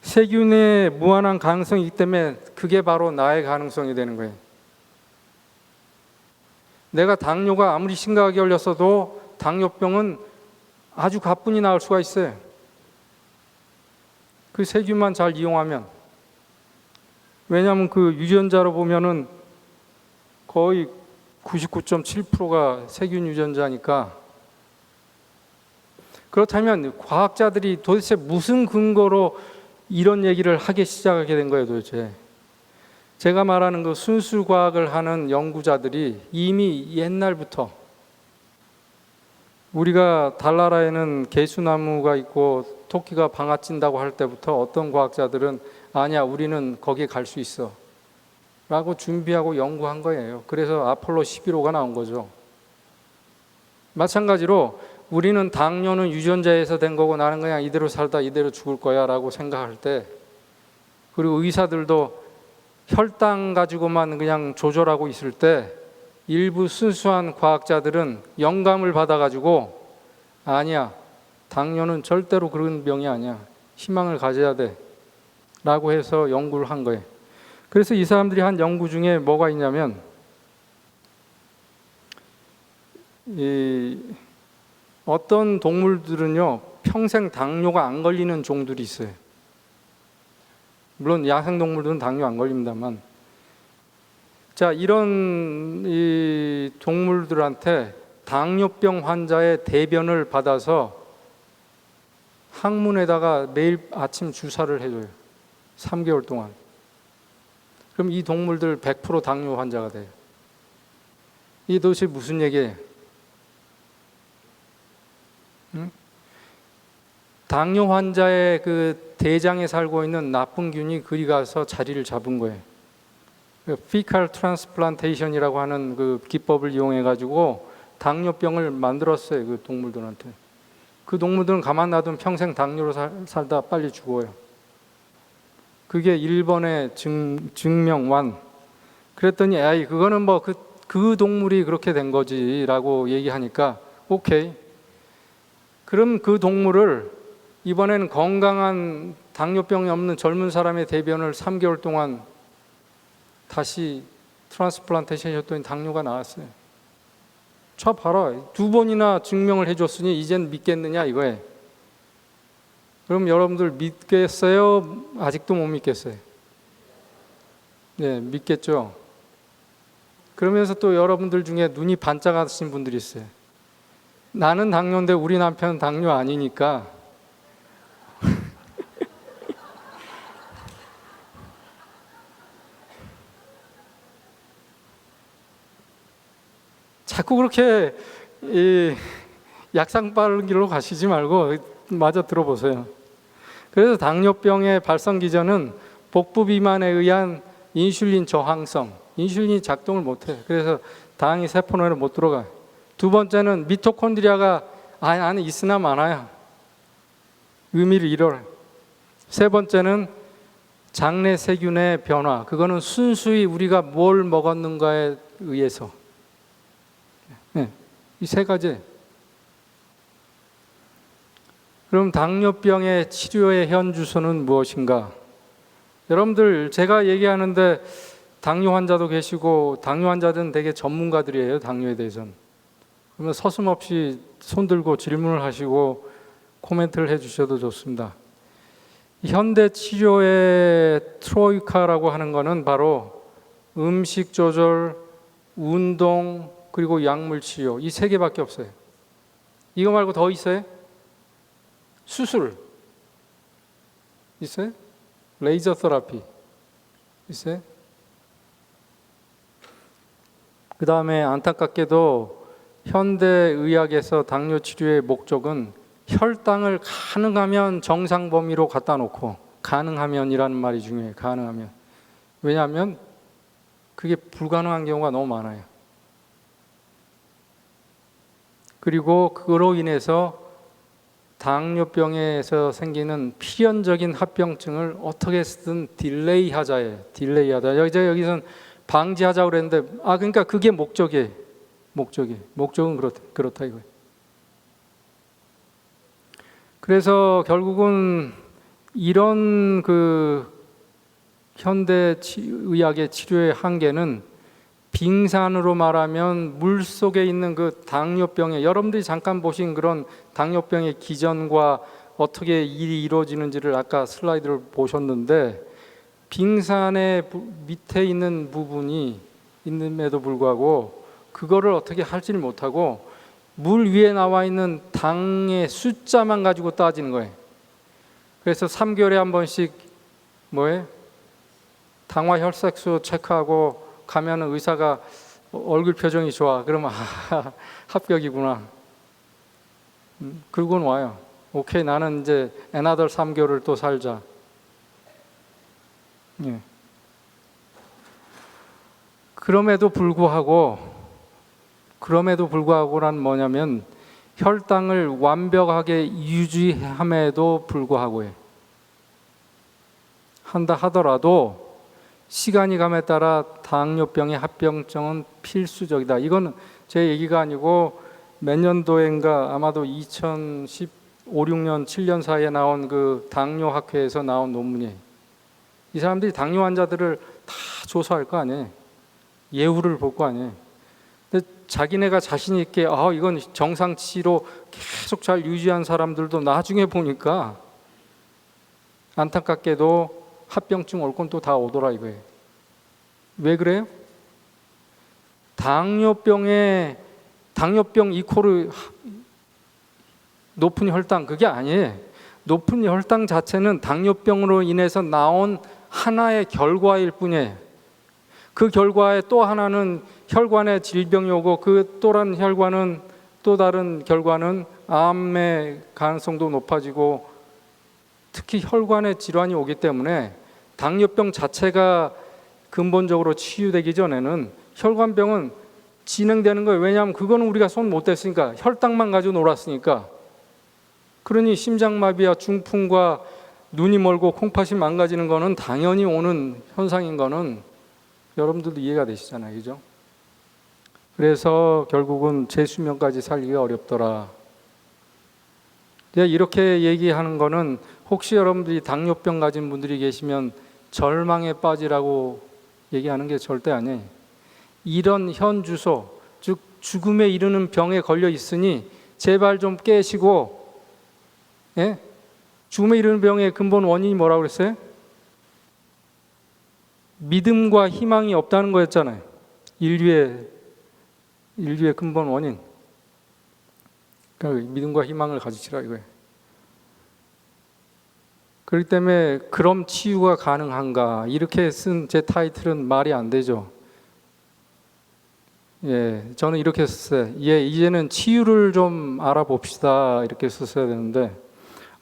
세균의 무한한 가능성이 있기 때문에 그게 바로 나의 가능성이 되는 거예요. 내가 당뇨가 아무리 심각하게 걸렸어도 당뇨병은 아주 가뿐히 나을 수가 있어요. 그 세균만 잘 이용하면. 왜냐하면 그 유전자로 보면은 거의 99.7%가 세균 유전자니까. 그렇다면 과학자들이 도대체 무슨 근거로 이런 얘기를 하기 시작하게 된 거예요, 도대체. 제가 말하는 그 순수 과학을 하는 연구자들이 이미 옛날부터 우리가 달나라에는 개수나무가 있고 토끼가 방아찐다고 할 때부터 어떤 과학자들은 아니야, 우리는 거기에 갈 수 있어 라고 준비하고 연구한 거예요. 그래서 아폴로 11호가 나온 거죠. 마찬가지로 우리는 당뇨는 유전자에서 된 거고 나는 그냥 이대로 살다 이대로 죽을 거야 라고 생각할 때, 그리고 의사들도 혈당 가지고만 그냥 조절하고 있을 때 일부 순수한 과학자들은 영감을 받아가지고 아니야, 당뇨는 절대로 그런 병이 아니야, 희망을 가져야 돼 라고 해서 연구를 한 거예요. 그래서 이 사람들이 한 연구 중에 뭐가 있냐면 어떤 동물들은요 평생 당뇨가 안 걸리는 종들이 있어요. 물론 야생동물들은 당뇨 안 걸립니다만, 자, 이런 이 동물들한테 당뇨병 환자의 대변을 받아서 항문에다가 매일 아침 주사를 해줘요. 3개월 동안. 그럼 이 동물들 100% 당뇨 환자가 돼요. 이게 도대체 무슨 얘기예요? 응? 당뇨 환자의 그 대장에 살고 있는 나쁜 균이 그리 가서 자리를 잡은 거예요. 피칼 트랜스플란테이션이라고 하는 그 기법을 이용해 가지고 당뇨병을 만들었어요. 그 동물들한테. 그 동물들은 가만 놔두면 평생 당뇨로 살다 빨리 죽어요. 그게 일본의 증명완. 그랬더니 아이 그거는 뭐 그 동물이 그렇게 된 거지라고 얘기하니까 오케이. 그럼 그 동물을 이번에는 건강한 당뇨병이 없는 젊은 사람의 대변을 3개월 동안 다시 트랜스플란테이션 했더니 당뇨가 나왔어요. 자 봐라. 2번이나 증명을 해줬으니 이젠 믿겠느냐 이거예요. 그럼 여러분들 믿겠어요? 아직도 못 믿겠어요? 네, 믿겠죠? 그러면서 또 여러분들 중에 눈이 반짝하신 분들이 있어요. 나는 당뇨인데 우리 남편은 당뇨 아니니까 자꾸 그렇게 약상 빠른 길로 가시지 말고 마저 들어보세요. 그래서 당뇨병의 발성 기전은 복부 비만에 의한 인슐린 저항성, 인슐린이 작동을 못해. 그래서 당이 세포내로 못 들어가요. 두 번째는 미토콘드리아가 안에 있으나 마나야 의미를 잃어요. 세 번째는 장내 세균의 변화. 그거는 순수히 우리가 뭘 먹었는가에 의해서. 네, 이 세 가지. 그럼 당뇨병의 치료의 현주소는 무엇인가? 여러분들 제가 얘기하는데 당뇨 환자도 계시고 당뇨 환자들은 되게 전문가들이에요. 당뇨에 대해서는. 그러면 서슴없이 손들고 질문을 하시고 코멘트를 해주셔도 좋습니다. 현대 치료의 트로이카라고 하는 것은 바로 음식 조절, 운동, 그리고 약물 치료 이 세 개밖에 없어요. 이거 말고 더 있어요? 수술 있어요? 레이저 테라피 있어요? 그 다음에 안타깝게도 현대 의학에서 당뇨 치료의 목적은 혈당을 가능하면 정상 범위로 갖다 놓고, 가능하면이라는 말이 중요해요. 가능하면. 왜냐하면 그게 불가능한 경우가 너무 많아요. 그리고 그로 인해서 당뇨병에서 생기는 필연적인 합병증을 어떻게 쓰든 딜레이 하자예요. 딜레이 하자. 여기서는 방지하자고 그랬는데, 그러니까 그게 목적이에요. 목적은 그렇다 이거예요. 그래서 결국은 이런 그 현대 의학의 치료의 한계는 빙산으로 말하면 물 속에 있는 그 당뇨병의, 여러분들이 잠깐 보신 그런 당뇨병의 기전과 어떻게 일이 이루어지는지를 아까 슬라이드를 보셨는데, 빙산의 밑에 있는 부분이 있음에도 불구하고 그거를 어떻게 하지를 못하고 물 위에 나와 있는 당의 숫자만 가지고 따지는 거예요. 그래서 3개월에 한 번씩 당화 혈색소 체크하고 가면 의사가 얼굴 표정이 좋아. 그러면 합격이구나. 그러고는 와요. 오케이, 나는 이제 another 3개월을 또 살자. 예. 그럼에도 불구하고란 뭐냐면 혈당을 완벽하게 유지함에도 불구하고에 한다 하더라도 시간이 감에 따라 당뇨병의 합병증은 필수적이다. 이건 제 얘기가 아니고 몇 년도인가 아마도 2015, 16년, 7년 사이에 나온 그 당뇨학회에서 나온 논문이에요. 이 사람들이 당뇨 환자들을 다 조사할 거 아니에요. 예후를 볼 거 아니에요. 근데 자기네가 자신 있게 이건 정상치로 계속 잘 유지한 사람들도 나중에 보니까 안타깝게도 합병증 올 건 또 다 오더라 이거예요. 왜 그래요? 당뇨병 이코르 높은 혈당, 그게 아니에요. 높은 혈당 자체는 당뇨병으로 인해서 나온 하나의 결과일 뿐이에요. 그 결과의 또 하나는 혈관에 질병이 오고 그 또한 혈관은 또 다른 결과는 암의 가능성도 높아지고 특히 혈관에 질환이 오기 때문에 당뇨병 자체가 근본적으로 치유되기 전에는 혈관병은 진행되는 거예요. 왜냐하면 그거는 우리가 손 못 댔으니까, 혈당만 가지고 놀았으니까. 그러니 심장마비와 중풍과 눈이 멀고 콩팥이 망가지는 거는 당연히 오는 현상인 거는 여러분들도 이해가 되시잖아요. 그죠? 그래서 결국은 재수명까지 살기가 어렵더라. 이렇게 얘기하는 거는 혹시 여러분들이 당뇨병 가진 분들이 계시면 절망에 빠지라고 얘기하는 게 절대 아니에요. 이런 현주소, 즉 죽음에 이르는 병에 걸려 있으니 제발 좀 깨시고, 죽음에 이르는 병의 근본 원인이 뭐라고 그랬어요? 믿음과 희망이 없다는 거였잖아요. 인류의 근본 원인. 그러니까 믿음과 희망을 가지시라 이거예요. 그렇기 때문에 그럼 치유가 가능한가? 이렇게 쓴 제 타이틀은 말이 안 되죠. 저는 이렇게 썼어요. 이제는 치유를 좀 알아봅시다. 이렇게 썼어야 되는데,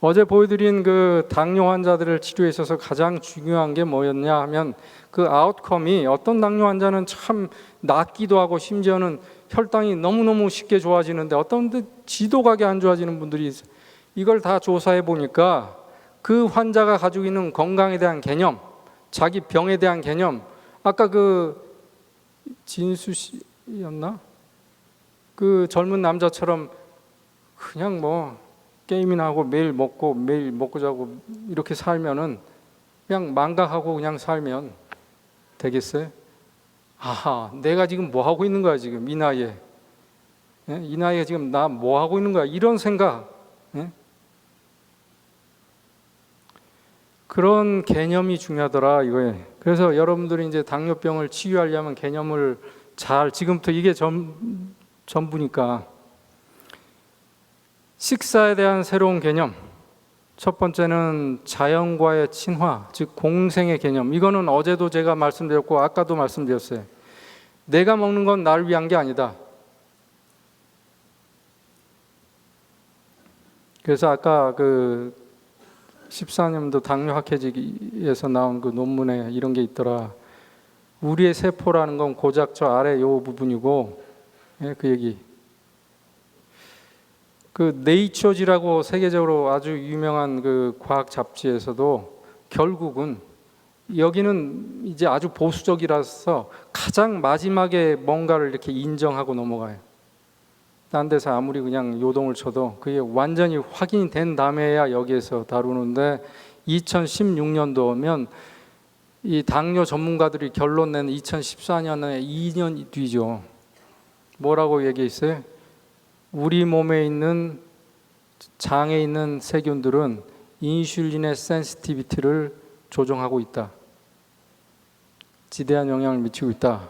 어제 보여드린 그 당뇨 환자들을 치료에 있어서 가장 중요한 게 뭐였냐 하면 그 아웃컴이, 어떤 당뇨 환자는 참 낫기도 하고 심지어는 혈당이 너무너무 쉽게 좋아지는데 어떤 데 지독하게 안 좋아지는 분들이 있어요. 이걸 다 조사해 보니까 그 환자가 가지고 있는 건강에 대한 개념, 자기 병에 대한 개념, 아까 그 진수 씨였나? 그 젊은 남자처럼 그냥 뭐 게임이나 하고 매일 먹고 자고 이렇게 살면은 그냥 망각하고 그냥 살면 되겠어요? 내가 지금 뭐 하고 있는 거야 지금 이 나이에? 이 나이에 지금 나 뭐 하고 있는 거야? 이런 생각, 그런 개념이 중요하더라 이거예요. 그래서 여러분들이 이제 당뇨병을 치유하려면 개념을 잘, 지금부터 이게 전부니까. 식사에 대한 새로운 개념. 첫 번째는 자연과의 친화, 즉 공생의 개념. 이거는 어제도 제가 말씀드렸고 아까도 말씀드렸어요. 내가 먹는 건 나를 위한 게 아니다. 그래서 아까 그 14년도 당뇨 학회지에서 나온 그 논문에 이런 게 있더라. 우리의 세포라는 건 고작 저 아래 요 부분이고, 그 얘기. 그 네이처지라고 세계적으로 아주 유명한 그 과학 잡지에서도 결국은 여기는 이제 아주 보수적이라서 가장 마지막에 뭔가를 이렇게 인정하고 넘어가요. 딴 데서 아무리 그냥 요동을 쳐도 그게 완전히 확인이 된 다음에야 여기에서 다루는데, 2016년도면 이 당뇨 전문가들이 결론 낸 2014년에 2년 뒤죠. 뭐라고 얘기했어요? 우리 몸에 있는 장에 있는 세균들은 인슐린의 센시티비티를 조정하고 있다. 지대한 영향을 미치고 있다.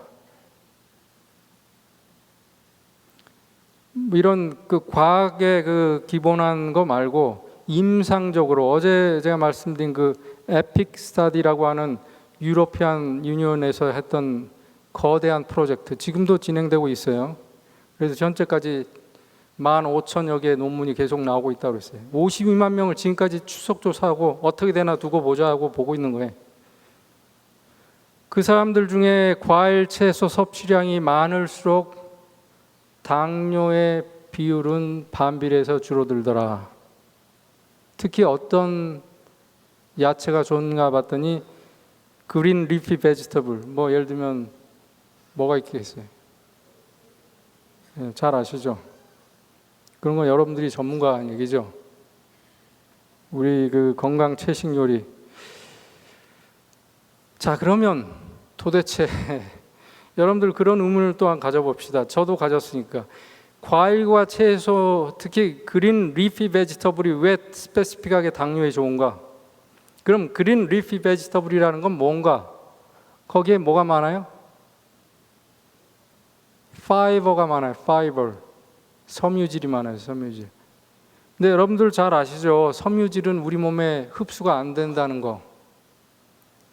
이런 그 과학의 그 기본한 거 말고 임상적으로 어제 제가 말씀드린 그 에픽 스타디라고 하는 유러피안 유니온에서 했던 거대한 프로젝트, 지금도 진행되고 있어요. 그래서 전체까지 15,000여 개의 논문이 계속 나오고 있다고 그랬어요. 52만 명을 지금까지 추적 조사하고 어떻게 되나 두고 보자 하고 보고 있는 거예요. 그 사람들 중에 과일, 채소 섭취량이 많을수록 당뇨의 비율은 반비례해서 줄어들더라. 특히 어떤 야채가 좋은가 봤더니 그린 리피 베지터블, 뭐 예를 들면 뭐가 있겠어요? 잘 아시죠? 그런 건 여러분들이 전문가 얘기죠. 우리 그 건강 채식 요리. 자, 그러면 도대체 여러분들 그런 의문을 또한 가져봅시다. 저도 가졌으니까. 과일과 채소, 특히 그린 리피 베지터블이 왜 스페시픽하게 당뇨에 좋은가? 그럼 그린 리피 베지터블이라는 건 뭔가? 거기에 뭐가 많아요? 파이버가 많아요. 파이버. 섬유질이 많아요. 섬유질. 근데 여러분들 잘 아시죠? 섬유질은 우리 몸에 흡수가 안 된다는 거.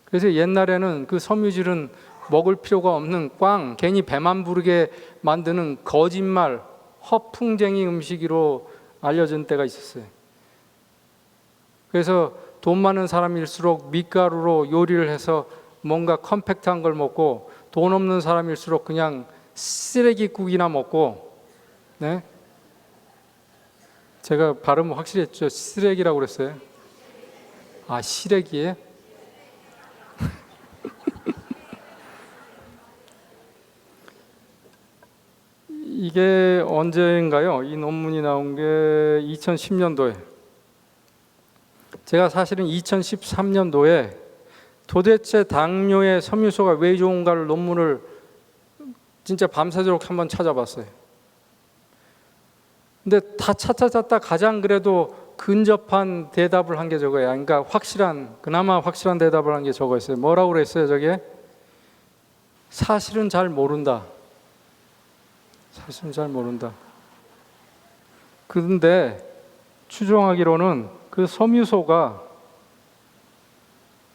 그래서 옛날에는 그 섬유질은 먹을 필요가 없는 꽝, 괜히 배만 부르게 만드는 거짓말, 허풍쟁이 음식으로 알려진 때가 있었어요. 그래서 돈 많은 사람일수록 밀가루로 요리를 해서 뭔가 컴팩트한 걸 먹고, 돈 없는 사람일수록 그냥 쓰레기국이나 먹고, 네? 제가 발음 확실히 했죠. 쓰레기라고 그랬어요. 아, 시래기에? 이게 언제인가요? 이 논문이 나온 게 2010년도에. 제가 사실은 2013년도에 도대체 당뇨의 섬유소가 왜 좋은가를 논문을 진짜 밤새도록 한번 찾아봤어요. 근데 다 찾다 가장 그래도 근접한 대답을 한 게 저거예요. 그러니까 그나마 확실한 대답을 한 게 저거였어요. 뭐라고 그랬어요, 저게? 사실은 잘 모른다. 사실은 잘 모른다. 그런데 추정하기로는 그 섬유소가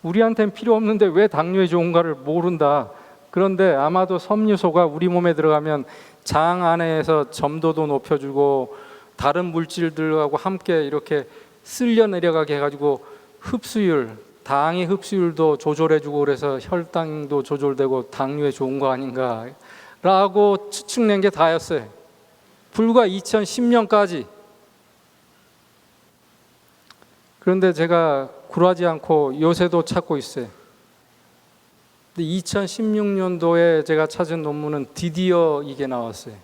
우리한테는 필요 없는데 왜 당뇨에 좋은가를 모른다. 그런데 아마도 섬유소가 우리 몸에 들어가면 장 안에서 점도도 높여주고 다른 물질들하고 함께 이렇게 쓸려 내려가게 해가지고 당의 흡수율도 조절해주고 그래서 혈당도 조절되고 당뇨에 좋은 거 아닌가 라고 추측낸 게 다였어요. 불과 2010년까지. 그런데 제가 굴하지 않고 요새도 찾고 있어요. 2016년도에 제가 찾은 논문은 드디어 이게 나왔어요.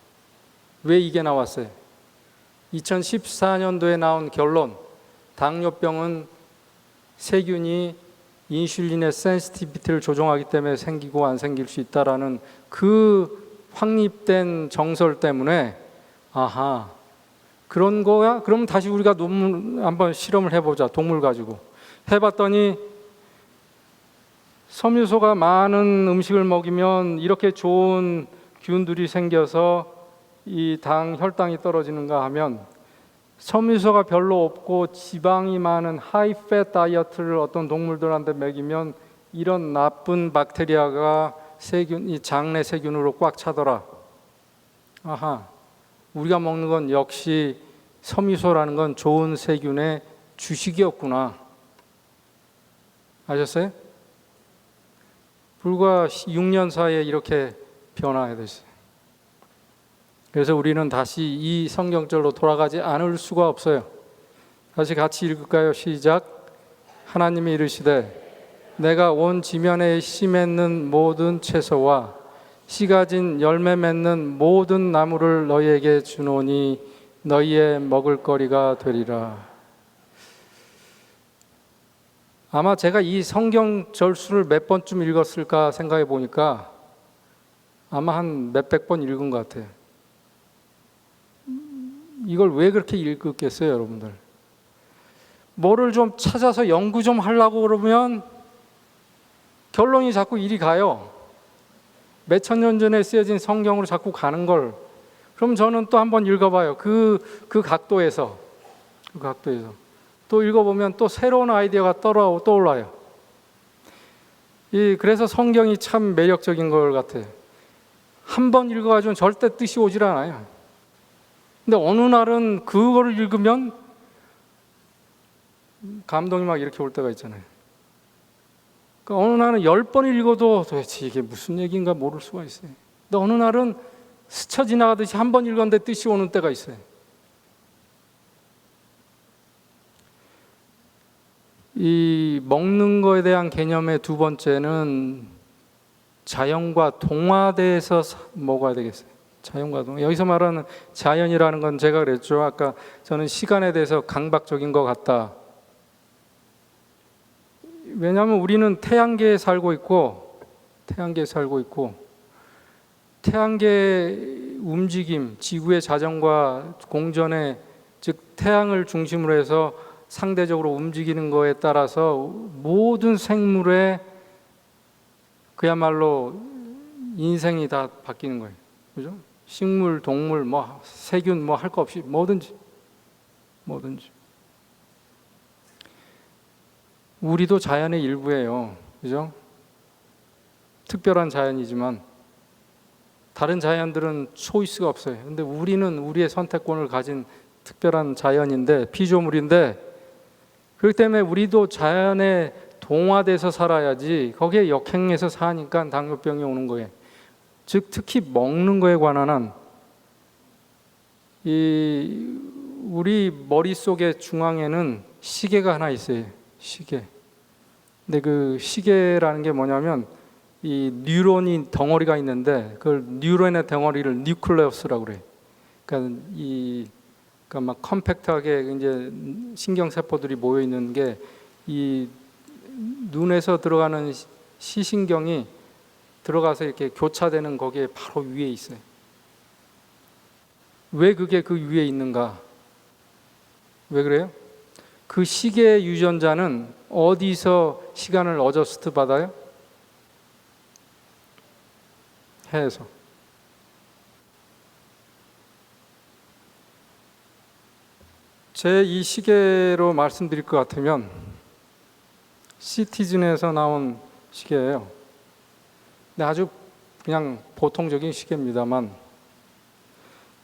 왜 이게 나왔어요? 2014년도에 나온 결론, 당뇨병은 세균이 인슐린의 센시티비티를 조종하기 때문에 생기고 안 생길 수 있다라는 그 확립된 정설 때문에 아하, 그런 거야? 그럼 다시 우리가 논문 한번 실험을 해보자. 동물 가지고 해봤더니 섬유소가 많은 음식을 먹이면 이렇게 좋은 균들이 생겨서 이 혈당이 떨어지는가 하면, 섬유소가 별로 없고 지방이 많은 하이팻 다이어트를 어떤 동물들한테 먹이면 이런 나쁜 박테리아가 이 장내 세균으로 꽉 차더라. 아하, 우리가 먹는 건 역시 섬유소라는 건 좋은 세균의 주식이었구나. 아셨어요? 불과 6년 사이에 이렇게 변화가 됐어요. 그래서 우리는 다시 이 성경절로 돌아가지 않을 수가 없어요. 다시 같이 읽을까요? 시작. 하나님이 이르시되 내가 온 지면에 씨 맺는 모든 채소와 씨 가진 열매 맺는 모든 나무를 너희에게 주노니 너희의 먹을거리가 되리라. 아마 제가 이 성경 절수를 몇 번쯤 읽었을까 생각해 보니까 아마 한 몇백 번 읽은 것 같아요. 이걸 왜 그렇게 읽었겠어요, 여러분들? 뭐를 좀 찾아서 연구 좀 하려고 그러면 결론이 자꾸 이리 가요. 몇천 년 전에 쓰여진 성경으로 자꾸 가는 걸. 그럼 저는 또 한번 읽어봐요. 그 각도에서. 또 읽어보면 또 새로운 아이디어가 떠올라요. 그래서 성경이 참 매력적인 것 같아요. 한 번 읽어가지고는 절대 뜻이 오질 않아요. 근데 어느 날은 그거를 읽으면 감동이 막 이렇게 올 때가 있잖아요. 그러니까 어느 날은 10번 읽어도 도대체 이게 무슨 얘기인가 모를 수가 있어요. 근데 어느 날은 스쳐 지나가듯이 한 번 읽었는데 뜻이 오는 때가 있어요. 이 먹는 거에 대한 개념의 두 번째는 자연과 동화돼서 먹어야 되겠어요. 자연과 동화. 여기서 말하는 자연이라는 건 제가 그랬죠. 아까 저는 시간에 대해서 강박적인 것 같다. 왜냐하면 우리는 태양계에 살고 있고 태양계 움직임, 지구의 자전과 공전의 즉 태양을 중심으로 해서 상대적으로 움직이는 거에 따라서 모든 생물의 그야말로 인생이 다 바뀌는 거예요. 그죠? 식물, 동물, 뭐 세균 뭐 할 거 없이 뭐든지. 우리도 자연의 일부예요. 그죠? 특별한 자연이지만 다른 자연들은 초이스가 없어요. 근데 우리는 우리의 선택권을 가진 특별한 자연인데 피조물인데 그렇기 때문에 우리도 자연에 동화돼서 살아야지 거기에 역행해서 사니까 당뇨병이 오는 거예요. 즉 특히 먹는 거에 관한 한 이 우리 머릿속의 중앙에는 시계가 하나 있어요. 시계. 근데 그 시계라는 게 뭐냐면 이 뉴런이 덩어리가 있는데 그걸 뉴런의 덩어리를 뉴클레우스라고 그래요. 그러니까 막 컴팩트하게 이제 신경 세포들이 모여 있는 게 이 눈에서 들어가는 시신경이 들어가서 이렇게 교차되는 거기에 바로 위에 있어요. 왜 그게 그 위에 있는가? 왜 그래요? 그 시계의 유전자는 어디서 시간을 어저스트 받아요? 해에서. 제 이 시계로 말씀드릴 것 같으면 시티즌에서 나온 시계예요. 근데 아주 그냥 보통적인 시계입니다만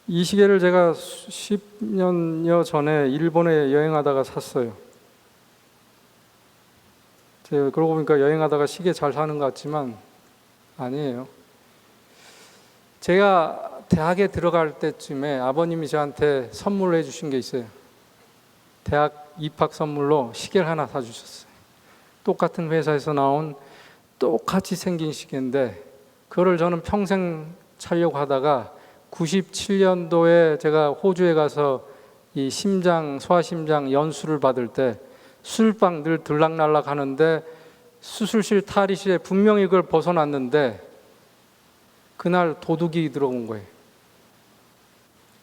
이 시계를 제가 10년여 전에 일본에 여행하다가 샀어요. 제가 그러고 보니까 여행하다가 시계 잘 사는 것 같지만 아니에요. 제가 대학에 들어갈 때쯤에 아버님이 저한테 선물을 해주신 게 있어요. 대학 입학 선물로 시계를 하나 사주셨어요. 똑같은 회사에서 나온 똑같이 생긴 시계인데 그거를 저는 평생 차려고 하다가 97년도에 제가 호주에 가서 이 소아심장 연수를 받을 때 수술방 늘 들락날락 하는데 수술실 탈의실에 분명히 그걸 벗어놨는데 그날 도둑이 들어온 거예요.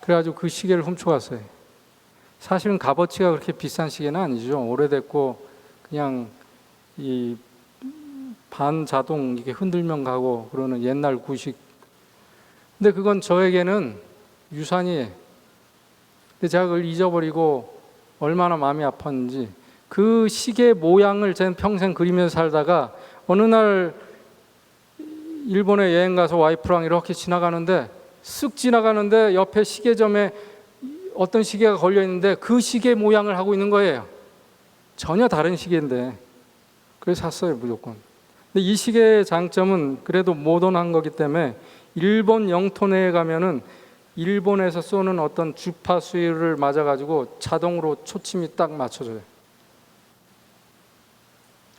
그래가지고 그 시계를 훔쳐갔어요. 사실은 값어치가 그렇게 비싼 시계는 아니죠. 오래됐고 그냥 이 반자동 이렇게 흔들면 가고 그러는 옛날 구식. 근데 그건 저에게는 유산이에요. 근데 제가 그걸 잊어버리고 얼마나 마음이 아팠는지 그 시계 모양을 저는 평생 그리면서 살다가 어느 날 일본에 여행 가서 와이프랑 이렇게 지나가는데 쓱 지나가는데 옆에 시계점에 어떤 시계가 걸려 있는데 그 시계 모양을 하고 있는 거예요. 전혀 다른 시계인데 그래서 샀어요 무조건. 근데 이 시계의 장점은 그래도 모던한 거기 때문에 일본 영토 내에 가면은 일본에서 쏘는 어떤 주파수를 맞아가지고 자동으로 초침이 딱 맞춰져요.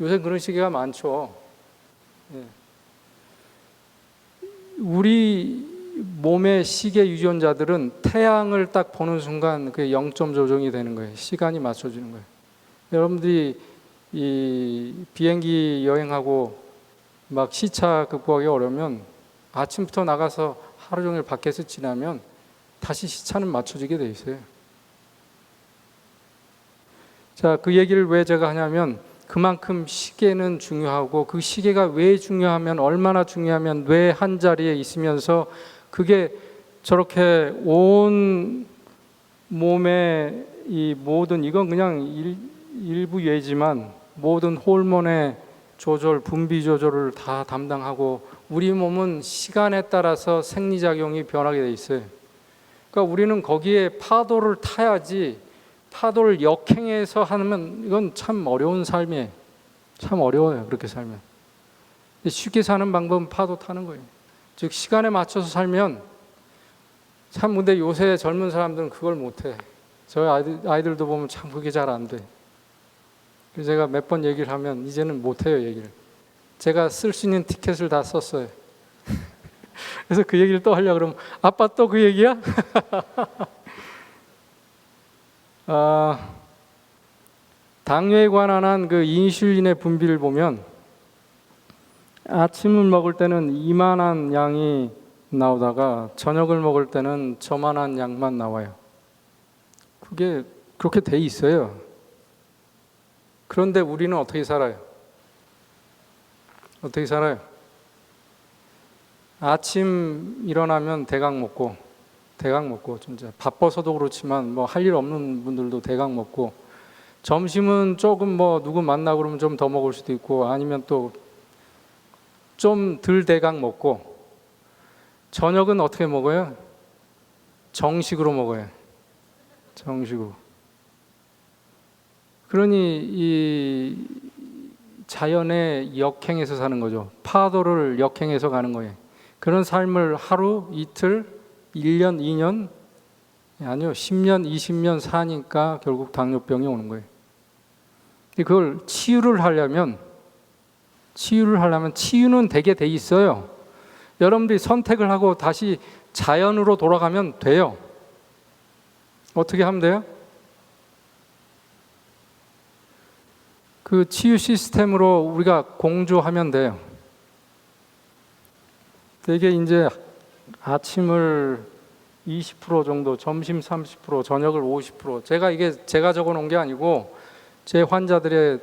요새 그런 시계가 많죠. 예. 우리 몸의 시계 유전자들은 태양을 딱 보는 순간 그게 0점 조정이 되는 거예요. 시간이 맞춰지는 거예요. 여러분들이 이 비행기 여행하고 막 시차 극복하기 어려우면 아침부터 나가서 하루 종일 밖에서 지나면 다시 시차는 맞춰지게 돼 있어요. 자, 그 얘기를 왜 제가 하냐면 그만큼 시계는 중요하고 그 시계가 왜 중요하면 얼마나 중요하면 뇌 한 자리에 있으면서 그게 저렇게 온 몸의 이 모든 이건 그냥 일부 예지만 모든 호르몬의 조절, 분비 조절을 다 담당하고 우리 몸은 시간에 따라서 생리작용이 변하게 돼 있어요. 그러니까 우리는 거기에 파도를 타야지 파도를 역행해서 하면 이건 참 어려운 삶이에요. 참 어려워요. 그렇게 살면. 쉽게 사는 방법은 파도 타는 거예요. 즉 시간에 맞춰서 살면 참 근데 요새 젊은 사람들은 그걸 못해. 저희 아이들도 보면 참 그게 잘 안 돼. 그래서 제가 몇 번 얘기를 하면 이제는 못해요 얘기를. 제가 쓸 수 있는 티켓을 다 썼어요. 그래서 그 얘기를 또 하려고 그러면 아빠 또 그 얘기야? 당뇨에 관한 그 인슐린의 분비를 보면 아침을 먹을 때는 이만한 양이 나오다가 저녁을 먹을 때는 저만한 양만 나와요. 그게 그렇게 돼 있어요. 그런데 우리는 어떻게 살아요? 어떻게 살아요? 아침 일어나면 대강 먹고 진짜 바빠서도 그렇지만 뭐 할 일 없는 분들도 대강 먹고, 점심은 조금 뭐 누구 만나고 그러면 좀 더 먹을 수도 있고, 아니면 또 좀 덜 대강 먹고, 저녁은 어떻게 먹어요? 정식으로 먹어요. 정식으로. 그러니 이 자연의 역행에서 사는 거죠. 파도를 역행해서 가는 거예요. 그런 삶을 하루, 이틀, 1년, 2년, 아니요, 10년, 20년 사니까 결국 당뇨병이 오는 거예요. 그걸 치유를 하려면 치유는 되게 돼 있어요. 여러분들이 선택을 하고 다시 자연으로 돌아가면 돼요. 어떻게 하면 돼요? 그 치유 시스템으로 우리가 공조하면 돼요. 되게 이제 아침을 20% 정도, 점심 30%, 저녁을 50%. 제가 적어 놓은 게 아니고 제 환자들의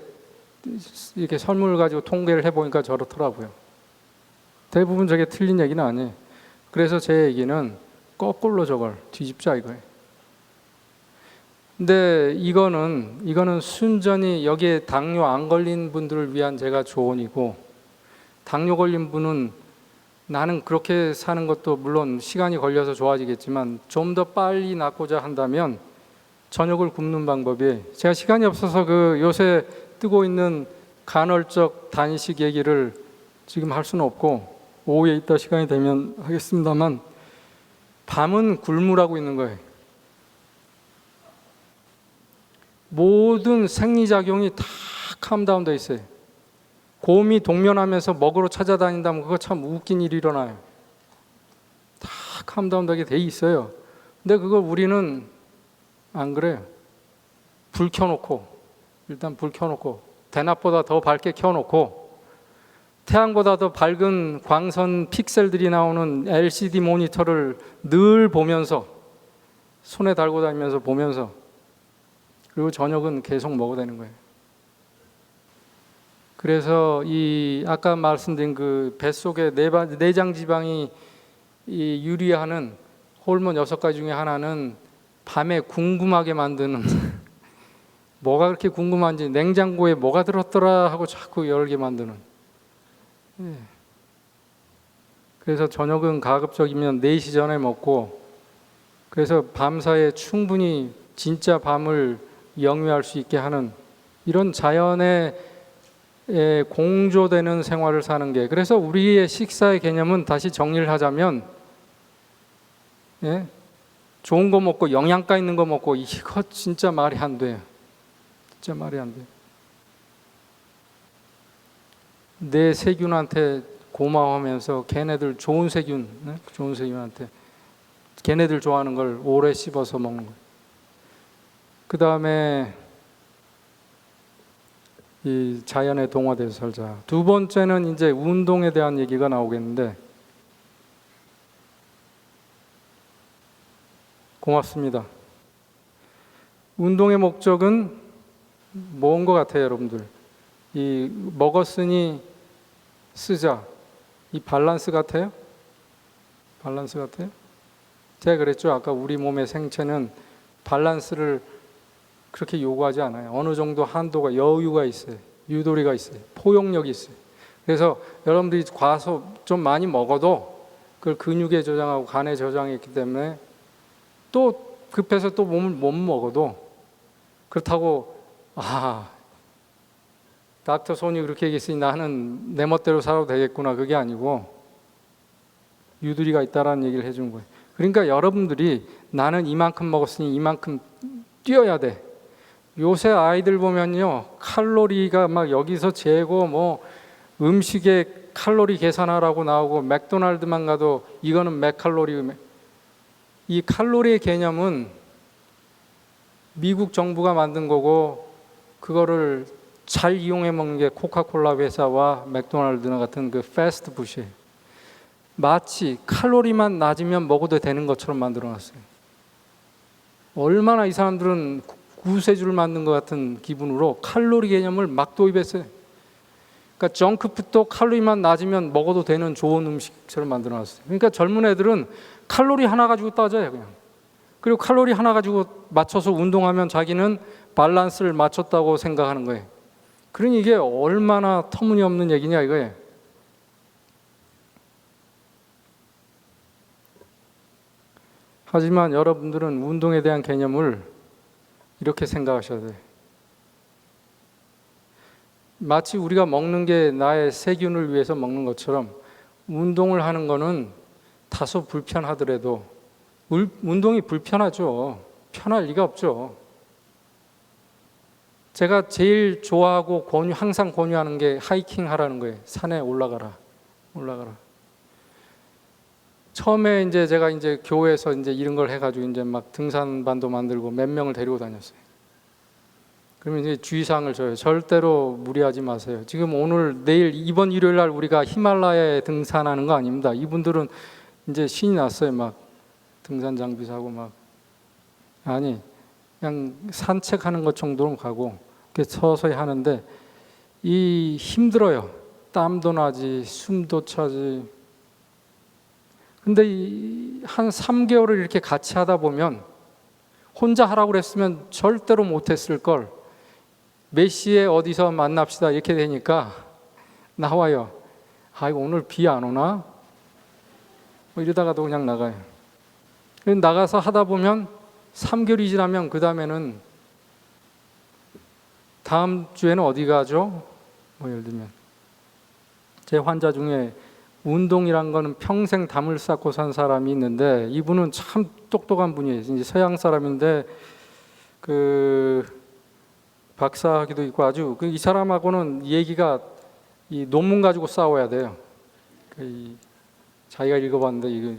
이렇게 설문을 가지고 통계를 해보니까 저렇더라고요. 대부분 저게 틀린 얘기는 아니에요. 그래서 제 얘기는 거꾸로 저걸 뒤집자 이거예요. 근데 이거는 순전히 여기에 당뇨 안 걸린 분들을 위한 제가 조언이고, 당뇨 걸린 분은 나는 그렇게 사는 것도 물론 시간이 걸려서 좋아지겠지만 좀 더 빨리 낫고자 한다면 저녁을 굶는 방법이, 제가 시간이 없어서 그 요새 뜨고 있는 간헐적 단식 얘기를 지금 할 수는 없고 오후에 이따 시간이 되면 하겠습니다만, 밤은 굶으라고 있는 거예요. 모든 생리작용이 다 캄다운 돼 있어요. 곰이 동면하면서 먹으러 찾아다닌다면 그거 참 웃긴 일이 일어나요. 다 캄다운 되게 돼 있어요. 근데 그걸 우리는 안 그래요. 일단 불 켜놓고 대낮보다 더 밝게 켜놓고, 태양보다 더 밝은 광선 픽셀들이 나오는 LCD 모니터를 늘 보면서, 손에 달고 다니면서 보면서, 그리고 저녁은 계속 먹어야 되는 거예요. 그래서 이 아까 말씀드린 그 뱃속의 내장 지방이 이 유리하는 호르몬 6가지 중에 하나는 밤에 궁금하게 만드는 뭐가 그렇게 궁금한지, 냉장고에 뭐가 들었더라 하고 자꾸 열게 만드는. 그래서 저녁은 가급적이면 4시 전에 먹고, 그래서 밤사이에 충분히 진짜 밤을 영위할 수 있게 하는 이런 자연에 공조되는 생활을 사는 게, 그래서 우리의 식사의 개념은 다시 정리를 하자면, 좋은 거 먹고 영양가 있는 거 먹고, 이거 진짜 말이 안 돼요. 진짜 말이 안 돼요. 내 세균한테 고마워하면서 걔네들 좋은 세균한테 걔네들 좋아하는 걸 오래 씹어서 먹는 거예요. 그 다음에 이 자연에 동화돼서 살자. 두 번째는 이제 운동에 대한 얘기가 나오겠는데, 고맙습니다. 운동의 목적은 뭔 것 같아요, 여러분들? 이 먹었으니 쓰자. 이 밸런스 같아요? 밸런스 같아요? 제가 그랬죠. 아까 우리 몸의 생체는 밸런스를 그렇게 요구하지 않아요. 어느 정도 한도가, 여유가 있어요. 유도리가 있어요. 포용력이 있어요. 그래서 여러분들이 과소 좀 많이 먹어도 그걸 근육에 저장하고 간에 저장했기 때문에, 또 급해서 또 몸을 못 먹어도, 그렇다고 닥터 손이 그렇게 얘기했으니 나는 내 멋대로 살아도 되겠구나, 그게 아니고 유두리가 있다라는 얘기를 해준 거예요. 그러니까 여러분들이 나는 이만큼 먹었으니 이만큼 뛰어야 돼. 요새 아이들 보면요, 칼로리가 막 여기서 재고 뭐 음식에 칼로리 계산하라고 나오고, 맥도날드만 가도 이거는 몇 칼로리. 이 칼로리의 개념은 미국 정부가 만든 거고, 그거를 잘 이용해 먹는 게 코카콜라 회사와 맥도날드나 같은 그 패스트푸드예요. 마치 칼로리만 낮으면 먹어도 되는 것처럼 만들어놨어요. 얼마나 이 사람들은 구세주를 만든 것 같은 기분으로 칼로리 개념을 막 도입했어요. 그러니까 정크푸드도 칼로리만 낮으면 먹어도 되는 좋은 음식처럼 만들어놨어요. 그러니까 젊은 애들은 칼로리 하나 가지고 따져요, 그냥. 그리고 칼로리 하나 가지고 맞춰서 운동하면 자기는 밸런스를 맞췄다고 생각하는 거예요. 그러니 이게 얼마나 터무니없는 얘기냐 이거예요. 하지만 여러분들은 운동에 대한 개념을 이렇게 생각하셔야 돼요. 마치 우리가 먹는 게 나의 세균을 위해서 먹는 것처럼 운동을 하는 거는 다소 불편하더라도 운동이 불편하죠. 편할 리가 없죠. 제가 제일 좋아하고 항상 권유하는 게 하이킹 하라는 거예요. 산에 올라가라. 처음에 이제 제가 이제 교회에서 이제 이런 걸 해가지고 이제 막 등산반도 만들고 몇 명을 데리고 다녔어요. 그러면 이제 주의사항을 줘요. 절대로 무리하지 마세요. 지금 오늘, 내일, 이번 일요일 날 우리가 히말라야에 등산하는 거 아닙니다. 이분들은 이제 신이 났어요. 막 등산 장비 사고 막. 아니, 그냥 산책하는 것 정도는 가고 이렇게 서서히 하는데 이 힘들어요. 땀도 나지, 숨도 차지. 근데 한 3개월을 이렇게 같이 하다 보면 혼자 하라고 그랬으면 절대로 못했을 걸. 몇 시에 어디서 만납시다 이렇게 되니까 나와요. 이거 오늘 비 안 오나? 뭐 이러다가도 그냥 나가요. 나가서 하다 보면 3개월이 지나면 그 다음에는 다음 주에는 어디 가죠? 뭐 예를 들면 제 환자 중에 운동이란 거는 평생 담을 쌓고 산 사람이 있는데 이분은 참 똑똑한 분이에요. 이제 서양 사람인데 그 박사학위도 있고 아주 이 사람하고는 얘기가 이 논문 가지고 싸워야 돼요. 자기가 읽어봤는데 이렇게.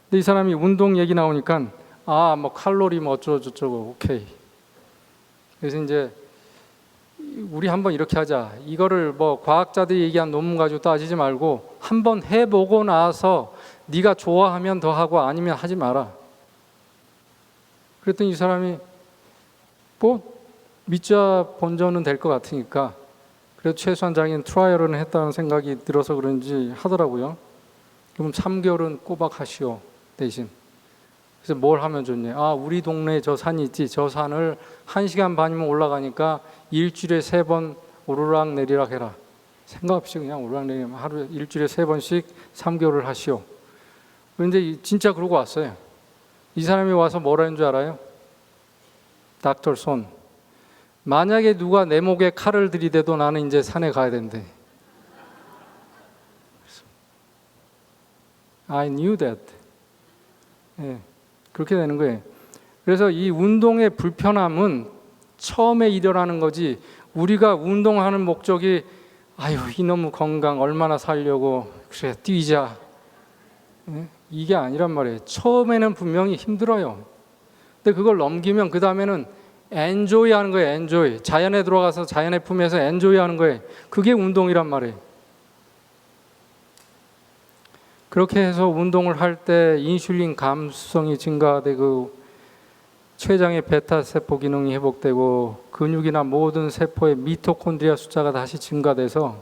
근데 이 사람이 운동 얘기 나오니까 뭐 칼로리 뭐 어쩌고 저쩌고 오케이. 그래서 이제 우리 한번 이렇게 하자. 이거를 뭐 과학자들이 얘기한 논문 가지고 따지지 말고 한번 해보고 나서 네가 좋아하면 더 하고 아니면 하지 마라. 그랬더니 이 사람이 뭐 믿자 본전은 될 것 같으니까 그래도 최소한 자기는 트라이얼은 했다는 생각이 들어서 그런지 하더라고요. 그럼 3개월은 꼬박 하시오 대신. 그래서 뭘 하면 좋냐? 우리 동네에 저 산이 있지. 저 산을 1시간 반이면 올라가니까 일주일에 3번 오르락 내리락 해라. 생각 없이 그냥 오르락 내리락 하루에 일주일에 3번씩 3개월을 하시오. 그런데 진짜 그러고 왔어요. 이 사람이 와서 뭐라 했는 줄 알아요? 닥터 손. 만약에 누가 내 목에 칼을 들이대도 나는 이제 산에 가야 된대. I knew that. 예, 그렇게 되는 거예요. 그래서 이 운동의 불편함은 처음에 일어나는 거지 우리가 운동하는 목적이 이놈의 건강 얼마나 살려고 그래 뛰자. 예? 이게 아니란 말이에요. 처음에는 분명히 힘들어요. 근데 그걸 넘기면 그 다음에는 엔조이 하는 거예요. 엔조이. 자연에 들어가서 자연의 품에서 엔조이 하는 거예요. 그게 운동이란 말이에요. 그렇게 해서 운동을 할 때 인슐린 감수성이 증가되고 췌장의 베타 세포 기능이 회복되고 근육이나 모든 세포의 미토콘드리아 숫자가 다시 증가돼서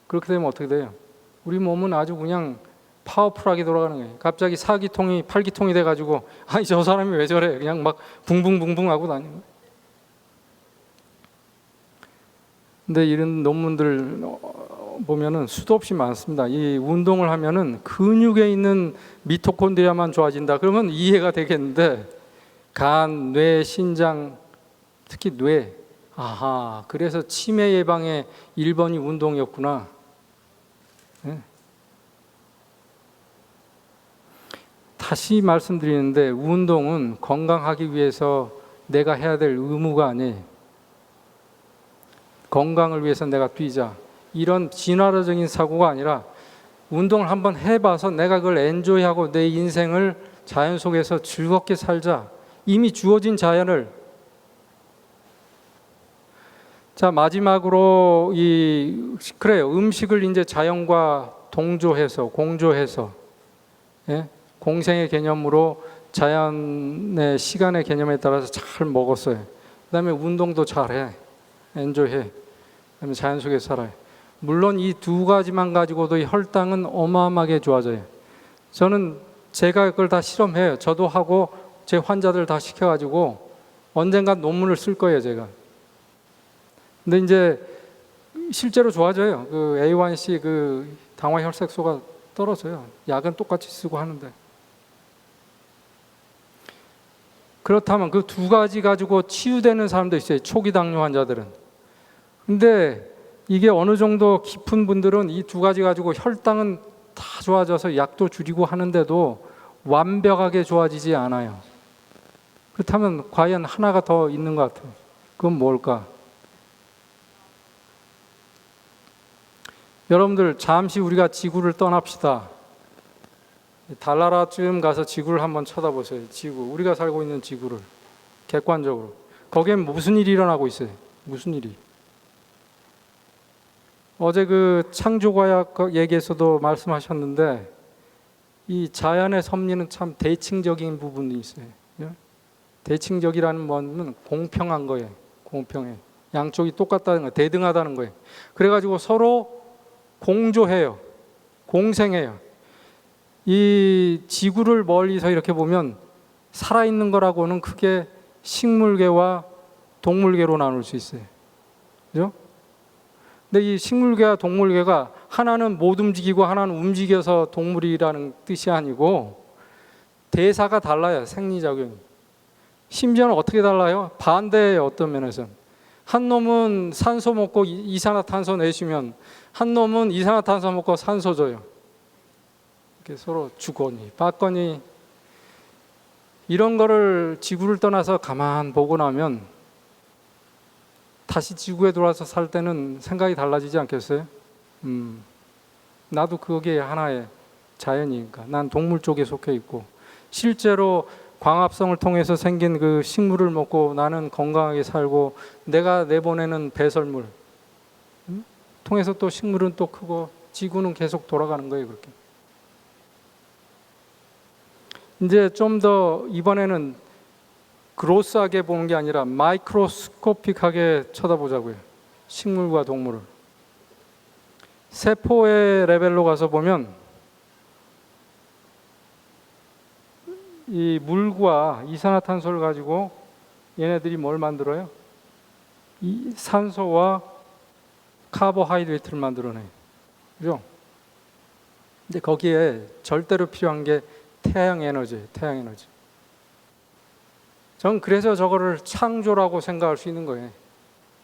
그렇게 되면 어떻게 돼요? 우리 몸은 아주 그냥 파워풀하게 돌아가는 거예요. 갑자기 4기통이 8기통이 돼가지고 저 사람이 왜 저래? 그냥 막 붕붕붕붕 하고 다니는 거예요. 근데 이런 논문들 보면은 수도 없이 많습니다. 이 운동을 하면은 근육에 있는 미토콘드리아만 좋아진다. 그러면 이해가 되겠는데 간, 뇌, 신장, 특히 뇌. 그래서 치매 예방의 1번이 운동이었구나. 네. 다시 말씀드리는데 운동은 건강하기 위해서 내가 해야 될 의무가 아니에요. 건강을 위해서 내가 뛰자. 이런 진화론적인 사고가 아니라 운동을 한번 해봐서 내가 그걸 엔조이하고 내 인생을 자연 속에서 즐겁게 살자. 이미 주어진 자연을. 자, 마지막으로 이 그래요. 음식을 이제 자연과 동조해서 공조해서 예? 공생의 개념으로 자연의 시간의 개념에 따라서 잘 먹었어요. 그다음에 운동도 잘해, 엔조이해. 그다음에 자연 속에서 살아요. 물론 이 두 가지만 가지고도 이 혈당은 어마어마하게 좋아져요. 저는 제가 그걸 다 실험해요. 저도 하고 제 환자들 다 시켜가지고 언젠간 논문을 쓸 거예요, 제가. 근데 이제 실제로 좋아져요. 그 A1C 그 당화 혈색소가 떨어져요. 약은 똑같이 쓰고 하는데. 그렇다면 그 두 가지 가지고 치유되는 사람도 있어요. 초기 당뇨 환자들은. 근데 이게 어느 정도 깊은 분들은 이 두 가지 가지고 혈당은 다 좋아져서 약도 줄이고 하는데도 완벽하게 좋아지지 않아요. 그렇다면 과연 하나가 더 있는 것 같아요. 그건 뭘까? 여러분들 잠시 우리가 지구를 떠납시다. 달나라쯤 가서 지구를 한번 쳐다보세요. 지구, 우리가 살고 있는 지구를 객관적으로. 거기엔 무슨 일이 일어나고 있어요? 무슨 일이? 어제 그 창조과학 얘기에서도 말씀하셨는데 이 자연의 섭리는 참 대칭적인 부분이 있어요. 대칭적이라는 건 공평한 거예요. 공평해. 양쪽이 똑같다는 거예요. 대등하다는 거예요. 그래가지고 서로 공조해요. 공생해요. 이 지구를 멀리서 이렇게 보면 살아있는 거라고는 크게 식물계와 동물계로 나눌 수 있어요. 그죠? 근데 이 식물계와 동물계가 하나는 못 움직이고 하나는 움직여서 동물이라는 뜻이 아니고 대사가 달라요. 생리작용이. 심지어는 어떻게 달라요? 반대예요. 어떤 면에서는. 한 놈은 산소 먹고 이산화탄소 내쉬면 한 놈은 이산화탄소 먹고 산소 줘요. 이렇게 서로 주거니 받거니. 이런 거를 지구를 떠나서 가만 보고 나면 다시 지구에 돌아서 살 때는 생각이 달라지지 않겠어요? 나도 그게 하나의 자연이니까. 난 동물 쪽에 속해 있고 실제로 광합성을 통해서 생긴 그 식물을 먹고 나는 건강하게 살고 내가 내보내는 배설물 통해서 또 식물은 또 크고 지구는 계속 돌아가는 거예요. 그렇게. 이제 좀 더 이번에는 그로스하게 보는 게 아니라 마이크로스코픽하게 쳐다보자고요. 식물과 동물을. 세포의 레벨로 가서 보면 이 물과 이산화탄소를 가지고 얘네들이 뭘 만들어요? 이 산소와 카보하이드레이트를 만들어내요. 그죠? 근데 거기에 절대로 필요한 게 태양 에너지예요. 태양 에너지. 전 그래서 저거를 창조라고 생각할 수 있는 거예요.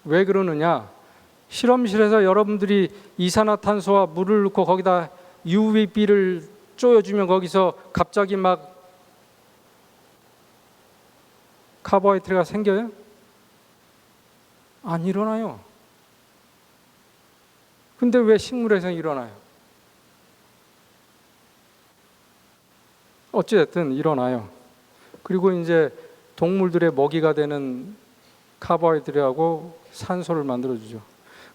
왜 그러느냐? 실험실에서 여러분들이 이산화탄소와 물을 넣고 거기다 UVB를 쪼여주면 거기서 갑자기 막 카보하이드레이트가 생겨요? 안 일어나요. 근데 왜 식물에서는 일어나요? 어찌됐든 일어나요. 그리고 이제 동물들의 먹이가 되는 카보하이드레이트하고 산소를 만들어주죠.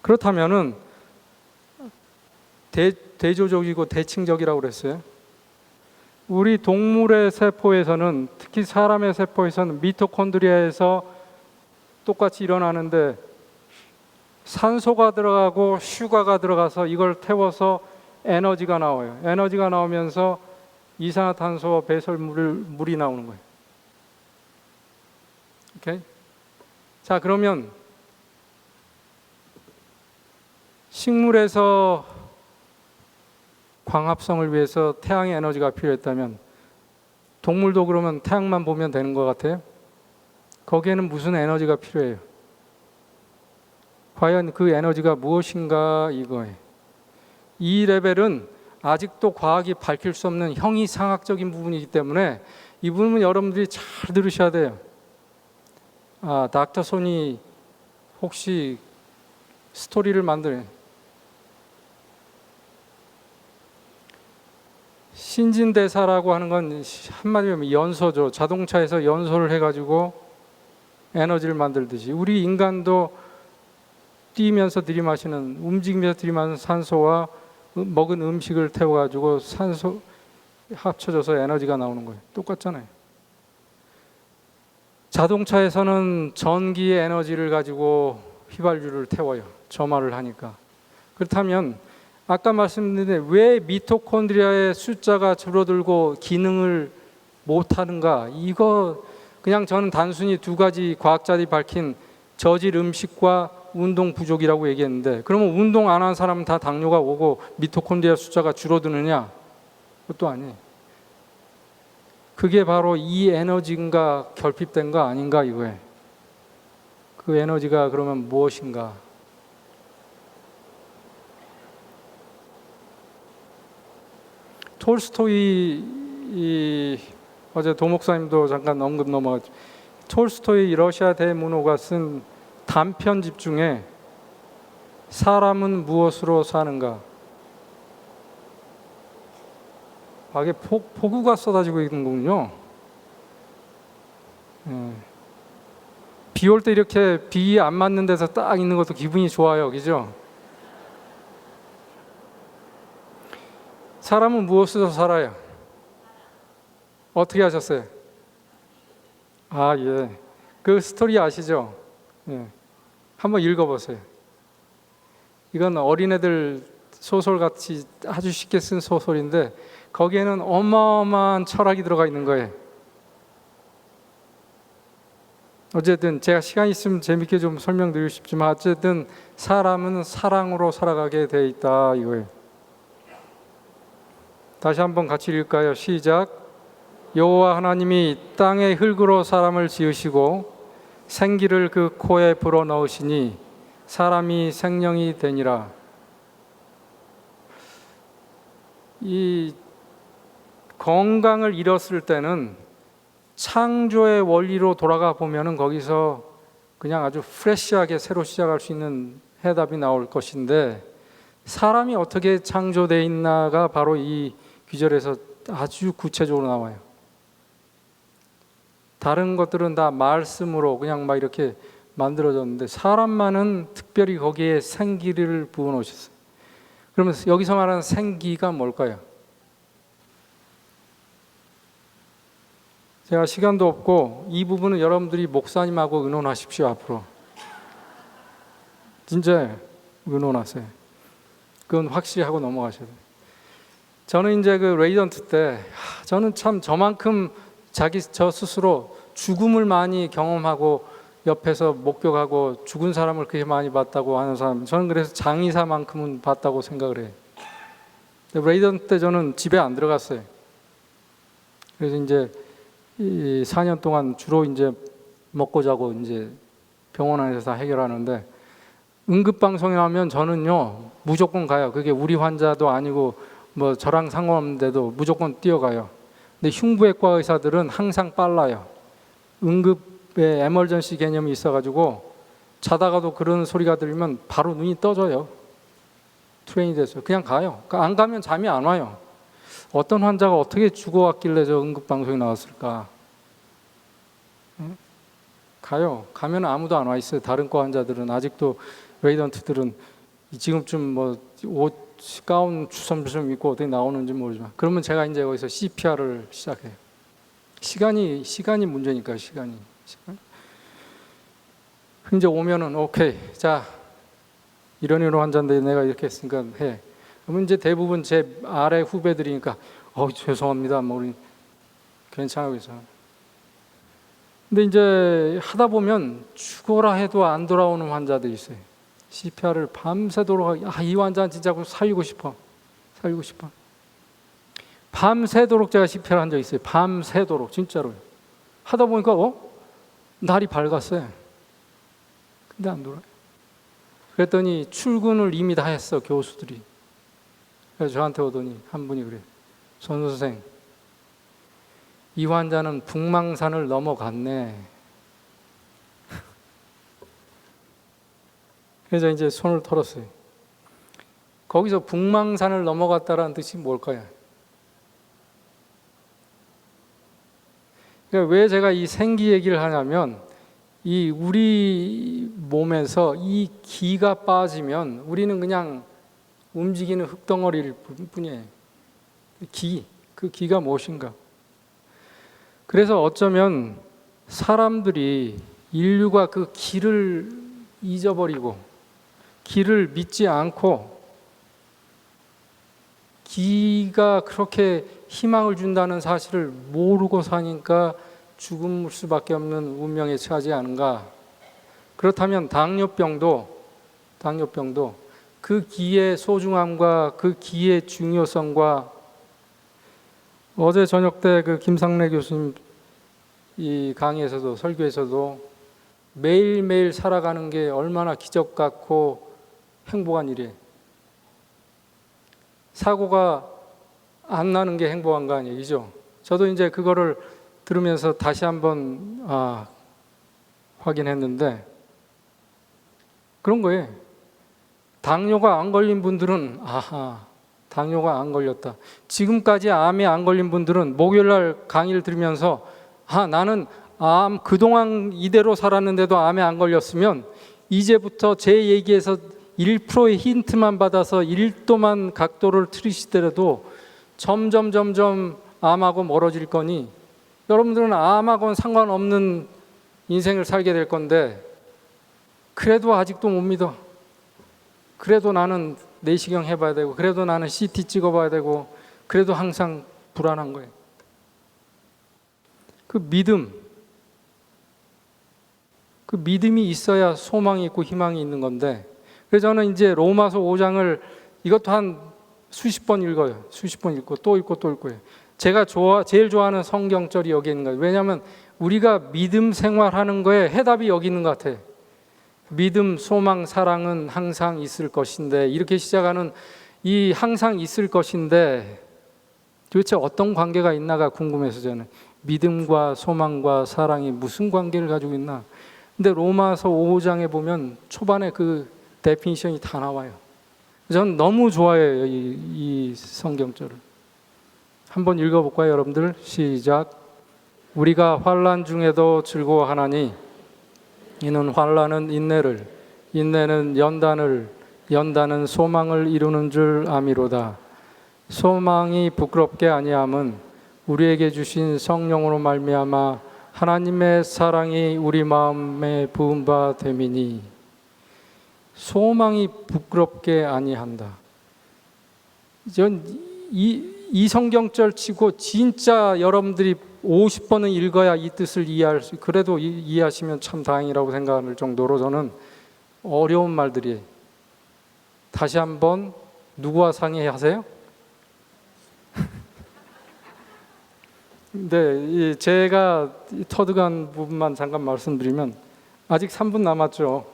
그렇다면은 대조적이고 대칭적이라고 그랬어요. 우리 동물의 세포에서는 특히 사람의 세포에서는 미토콘드리아에서 똑같이 일어나는데 산소가 들어가고 슈가가 들어가서 이걸 태워서 에너지가 나와요. 에너지가 나오면서 이산화탄소와 배설물이 나오는 거예요. 오케이? 자, 그러면 식물에서 광합성을 위해서 태양의 에너지가 필요했다면 동물도 그러면 태양만 보면 되는 것 같아요? 거기에는 무슨 에너지가 필요해요? 과연 그 에너지가 무엇인가 이거예요. 이 레벨은 아직도 과학이 밝힐 수 없는 형이상학적인 부분이기 때문에 이 부분은 여러분들이 잘 들으셔야 돼요. 아, 닥터 손이 혹시 스토리를 만드네. 신진대사라고 하는 건 한마디로 연소죠. 자동차에서 연소를 해가지고 에너지를 만들듯이 우리 인간도 뛰면서 들이마시는, 움직이면서 들이마시는 산소와 먹은 음식을 태워가지고 산소 합쳐져서 에너지가 나오는 거예요. 똑같잖아요. 자동차에서는 전기의 에너지를 가지고 휘발유를 태워요. 점화를 하니까. 그렇다면 아까 말씀드린 왜 미토콘드리아의 숫자가 줄어들고 기능을 못하는가? 이거 그냥 저는 단순히 두 가지 과학자들이 밝힌 저질 음식과 운동 부족이라고 얘기했는데, 그러면 운동 안 한 사람은 다 당뇨가 오고 미토콘드리아 숫자가 줄어드느냐? 그것도 아니에요. 그게 바로 이 에너지인가 결핍된 거 아닌가 이거예요. 그 에너지가 그러면 무엇인가? 톨스토이, 어제 도목사님도 잠깐 언급 넘어갔죠. 톨스토이 러시아 대문호가 쓴 단편집 중에 사람은 무엇으로 사는가? 이게 폭우가 쏟아지고 있는 거군요. 비 올 때 이렇게 비 안 맞는 데서 딱 있는 것도 기분이 좋아요. 그죠? 사람은 무엇으로 살아요? 어떻게 하셨어요? 아, 예. 그 스토리 아시죠? 예. 한번 읽어보세요. 이건 어린애들 소설같이 아주 쉽게 쓴 소설인데 거기에는 어마어마한 철학이 들어가 있는 거예요. 어쨌든 제가 시간 있으면 재밌게 좀 설명드리고 싶지만 어쨌든 사람은 사랑으로 살아가게 돼 있다 이거예요. 다시 한번 같이 읽을까요? 시작. 여호와 하나님이 땅의 흙으로 사람을 지으시고 생기를 그 코에 불어넣으시니 사람이 생명이 되니라. 이 건강을 잃었을 때는 창조의 원리로 돌아가 보면은 거기서 그냥 아주 프레시하게 새로 시작할 수 있는 해답이 나올 것인데, 사람이 어떻게 창조되어 있나가 바로 이 귀절에서 아주 구체적으로 나와요. 다른 것들은 다 말씀으로 그냥 막 이렇게 만들어졌는데 사람만은 특별히 거기에 생기를 부어 놓으셨어요. 그러면 여기서 말하는 생기가 뭘까요? 제가 시간도 없고 이 부분은 여러분들이 목사님하고 의논하십시오. 앞으로 진짜 의논하세요. 그건 확실히 하고 넘어가셔야 돼요. 저는 이제 그 레이던트 때 저는 참 저만큼 저 스스로 죽음을 많이 경험하고 옆에서 목격하고 죽은 사람을 그렇게 많이 봤다고 하는 사람, 저는 그래서 장의사만큼은 봤다고 생각을 해요. 레이던트 때 저는 집에 안 들어갔어요. 그래서 이제 이 4년 동안 주로 이제 먹고 자고 이제 병원 안에서 다 해결하는데, 응급 방송에 나오면 저는요 무조건 가요. 그게 우리 환자도 아니고 뭐 저랑 상관없는데도 무조건 뛰어가요. 근데 흉부외과 의사들은 항상 빨라요. 응급에 에멀전시 개념이 있어가지고 자다가도 그런 소리가 들리면 바로 눈이 떠져요. 트레인이 돼서 그냥 가요. 안 가면 잠이 안 와요. 어떤 환자가 어떻게 죽어왔길래 저 응급방송에 나왔을까? 가요. 가면 아무도 안 와 있어요. 다른 과 환자들은 아직도, 레이던트들은 지금쯤 뭐 옷, 가운 주섬주섬 입고 어떻게 나오는지 모르지만, 그러면 제가 이제 거기서 CPR을 시작해요. 시간이 문제니까 시간. 이제 오면은 오케이, 자 이런 환자인데 내가 이렇게 했으니까 해. 그러면 이제 대부분 제 아래 후배들이니까 죄송합니다. 뭐 우리 괜찮아요, 괜찮아. 근데 이제 하다 보면 죽어라 해도 안 돌아오는 환자들이 있어요. CPR을 밤새도록 이 환자는 진짜 살리고 싶어. 밤새도록 제가 CPR 한 적 있어요. 밤새도록 진짜로요. 하다 보니까 날이 밝았어요. 근데 안 돌아요. 그랬더니 출근을 이미 다 했어, 교수들이. 그래서 저한테 오더니 한 분이 그래요. 손 선생, 이 환자는 북망산을 넘어갔네. 그래서 이제 손을 털었어요. 거기서 북망산을 넘어갔다라는 뜻이 뭘까요? 그러니까 왜 제가 이 생기 얘기를 하냐면, 이 우리 몸에서 이 기가 빠지면 우리는 그냥 움직이는 흙덩어리일 뿐이에요. 그 기가 무엇인가? 그래서 어쩌면 사람들이 인류가 그 기를 잊어버리고 기를 믿지 않고 기가 그렇게 희망을 준다는 사실을 모르고 사니까 죽을 수밖에 없는 운명에 처하지 않은가. 그렇다면 당뇨병도 그 기의 소중함과 그 기의 중요성과 어제 저녁 때 그 김상래 교수님 이 강의에서도 설교에서도 매일매일 살아가는 게 얼마나 기적 같고 행복한 일이에요. 사고가 안 나는 게 행복한 거 아니죠? 저도 이제 그거를 들으면서 다시 한번 확인했는데 그런 거예요. 당뇨가 안 걸린 분들은 당뇨가 안 걸렸다. 지금까지 암에 안 걸린 분들은 목요일 날 강의를 들으면서 나는 암 그동안 이대로 살았는데도 암에 안 걸렸으면 이제부터 제 얘기에서 1%의 힌트만 받아서 1도만 각도를 틀으시더라도 점점 암하고 멀어질 거니 여러분들은 암하고는 상관없는 인생을 살게 될 건데 그래도 아직도 못 믿어. 그래도 나는 내시경 해봐야 되고 그래도 나는 CT 찍어봐야 되고 그래도 항상 불안한 거예요. 그 믿음이 있어야 소망이 있고 희망이 있는 건데 그래서 저는 이제 로마서 5장을 이것도 한 수십 번 읽어요. 수십 번 읽고 또 읽고 또 읽고요. 제가 제일 좋아하는 성경절이 여기 있는 거예요. 왜냐하면 우리가 믿음 생활하는 거에 해답이 여기 있는 것 같아요. 믿음, 소망, 사랑은 항상 있을 것인데 이렇게 시작하는 이 항상 있을 것인데 도대체 어떤 관계가 있나가 궁금해서 저는 믿음과 소망과 사랑이 무슨 관계를 가지고 있나. 근데 로마서 5장에 보면 초반에 그 데피니션이 다 나와요. 저는 너무 좋아해요, 이 성경절을. 한번 읽어볼까요, 여러분들? 시작. 우리가 환난 중에도 즐거워하나니 이는 환난은 인내를, 인내는 연단을, 연단은 소망을 이루는 줄 아미로다. 소망이 부끄럽게 아니함은 우리에게 주신 성령으로 말미암아 하나님의 사랑이 우리 마음에 부은 바 됨이니 소망이 부끄럽게 아니한다. 전 이 성경절 치고 진짜 여러분들이 50번은 읽어야 이 뜻을 이해할 수, 그래도 이해하시면 참 다행이라고 생각할 정도로 저는 어려운 말들이. 다시 한번 누구와 상의하세요? 근데 제가 터득한 부분만 잠깐 말씀드리면 아직 3분 남았죠.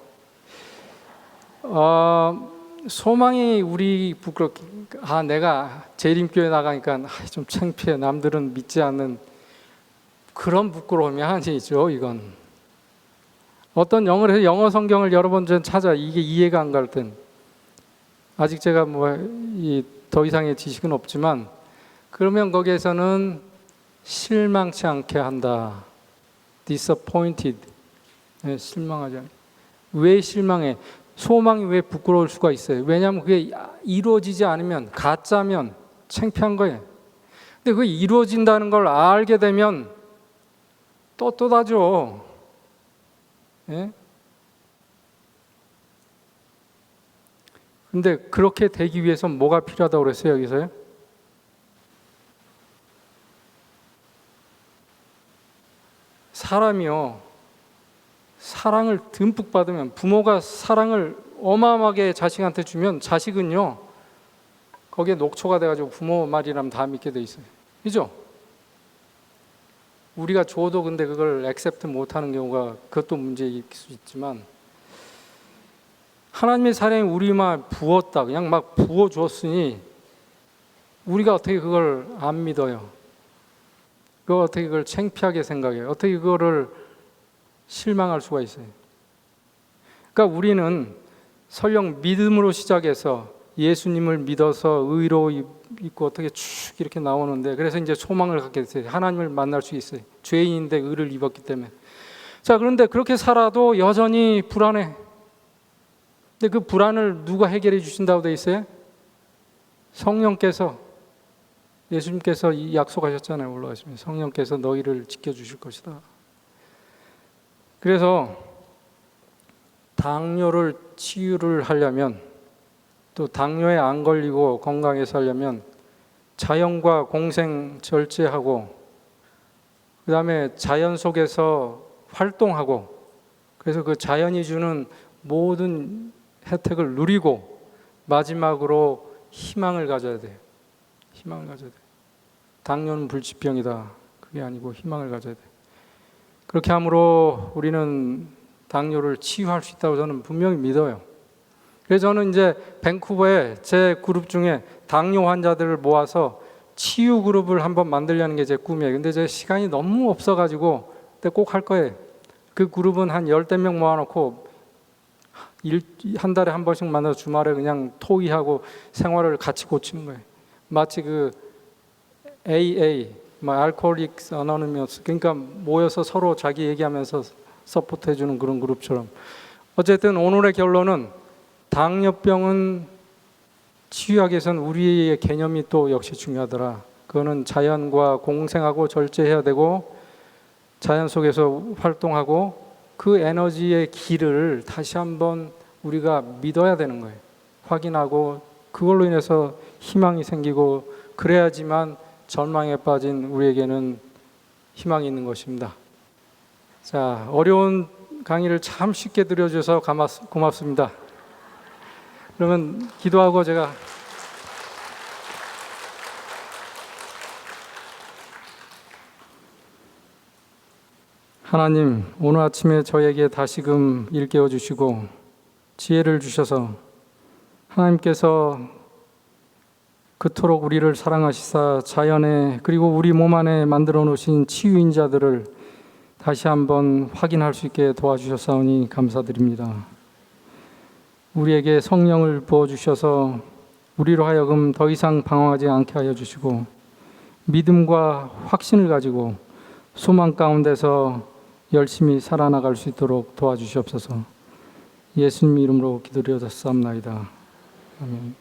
소망이 우리 부끄럽게 내가 재림교회 나가니까 좀 창피해. 남들은 믿지 않는 그런 부끄러움이 아니죠. 이건 어떤 영어 성경을 여러 번 찾아 이게 이해가 안 갈 땐 아직 제가 더 이상의 지식은 없지만 그러면 거기에서는 실망치 않게 한다. disappointed. 네, 실망하지 않게. 왜 실망해? 소망이 왜 부끄러울 수가 있어요? 왜냐하면 그게 이루어지지 않으면 가짜면 창피한 거예요. 근데 그게 이루어진다는 걸 알게 되면 떳떳하죠. 예? 근데 그렇게 되기 위해서 뭐가 필요하다고 그랬어요, 여기서요? 사람이요, 사랑을 듬뿍 받으면, 부모가 사랑을 어마어마하게 자식한테 주면 자식은요 거기에 녹초가 돼가지고 부모 말이라면 다 믿게 돼 있어요. 그죠? 우리가 줘도 근데 그걸 액셉트 못하는 경우가 그것도 문제일 수 있지만 하나님의 사랑이 우리만 부었다, 그냥 막 부어주었으니 우리가 어떻게 그걸 안 믿어요? 그걸 어떻게 그걸 창피하게 생각해요? 어떻게 그거를 실망할 수가 있어요? 그러니까 우리는 설령 믿음으로 시작해서 예수님을 믿어서 의로 있고 어떻게 쭉 이렇게 나오는데 그래서 이제 소망을 갖게 됐어요. 하나님을 만날 수 있어요. 죄인인데 의를 입었기 때문에. 자, 그런데 그렇게 살아도 여전히 불안해. 근데 그 불안을 누가 해결해 주신다고 돼 있어요? 성령께서, 예수님께서 이 약속하셨잖아요. 올라가시면 성령께서 너희를 지켜주실 것이다. 그래서 당뇨를 치유를 하려면, 또 당뇨에 안 걸리고 건강해서 하려면 자연과 공생 절제하고, 그 다음에 자연 속에서 활동하고, 그래서 그 자연이 주는 모든 혜택을 누리고, 마지막으로 희망을 가져야 돼요. 희망을 가져야 돼요. 당뇨는 불치병이다. 그게 아니고 희망을 가져야 돼요. 그렇게 함으로 우리는 당뇨를 치유할 수 있다고 저는 분명히 믿어요. 그래서 저는 이제 밴쿠버에 제 그룹 중에 당뇨 환자들을 모아서 치유 그룹을 한번 만들려는 게 제 꿈이에요. 근데 제 시간이 너무 없어가지고 꼭 할 거예요. 그 그룹은 한 10대 명 모아놓고 한 달에 한 번씩 만나서 주말에 그냥 토의하고 생활을 같이 고치는 거예요. 마치 그 AA, 알코올릭스 어노니머스, 그러니까 모여서 서로 자기 얘기하면서 서포트 해주는 그런 그룹처럼. 어쨌든 오늘의 결론은 당뇨병은 치유하기 위해서는 우리의 개념이 또 역시 중요하더라. 그거는 자연과 공생하고 절제해야 되고, 자연 속에서 활동하고, 그 에너지의 길을 다시 한번 우리가 믿어야 되는 거예요. 확인하고 그걸로 인해서 희망이 생기고, 그래야지만 절망에 빠진 우리에게는 희망이 있는 것입니다. 자, 어려운 강의를 참 쉽게 들려주셔서 고맙습니다. 그러면 기도하고 제가 하나님, 오늘 아침에 저에게 다시금 일깨워 주시고 지혜를 주셔서 하나님께서 그토록 우리를 사랑하시사 자연에 그리고 우리 몸 안에 만들어 놓으신 치유인자들을 다시 한번 확인할 수 있게 도와주셨사오니 감사드립니다. 우리에게 성령을 부어주셔서 우리로 하여금 더 이상 방황하지 않게 하여 주시고, 믿음과 확신을 가지고 소망 가운데서 열심히 살아나갈 수 있도록 도와주시옵소서. 예수님 이름으로 기도드렸사옵나이다. 아멘.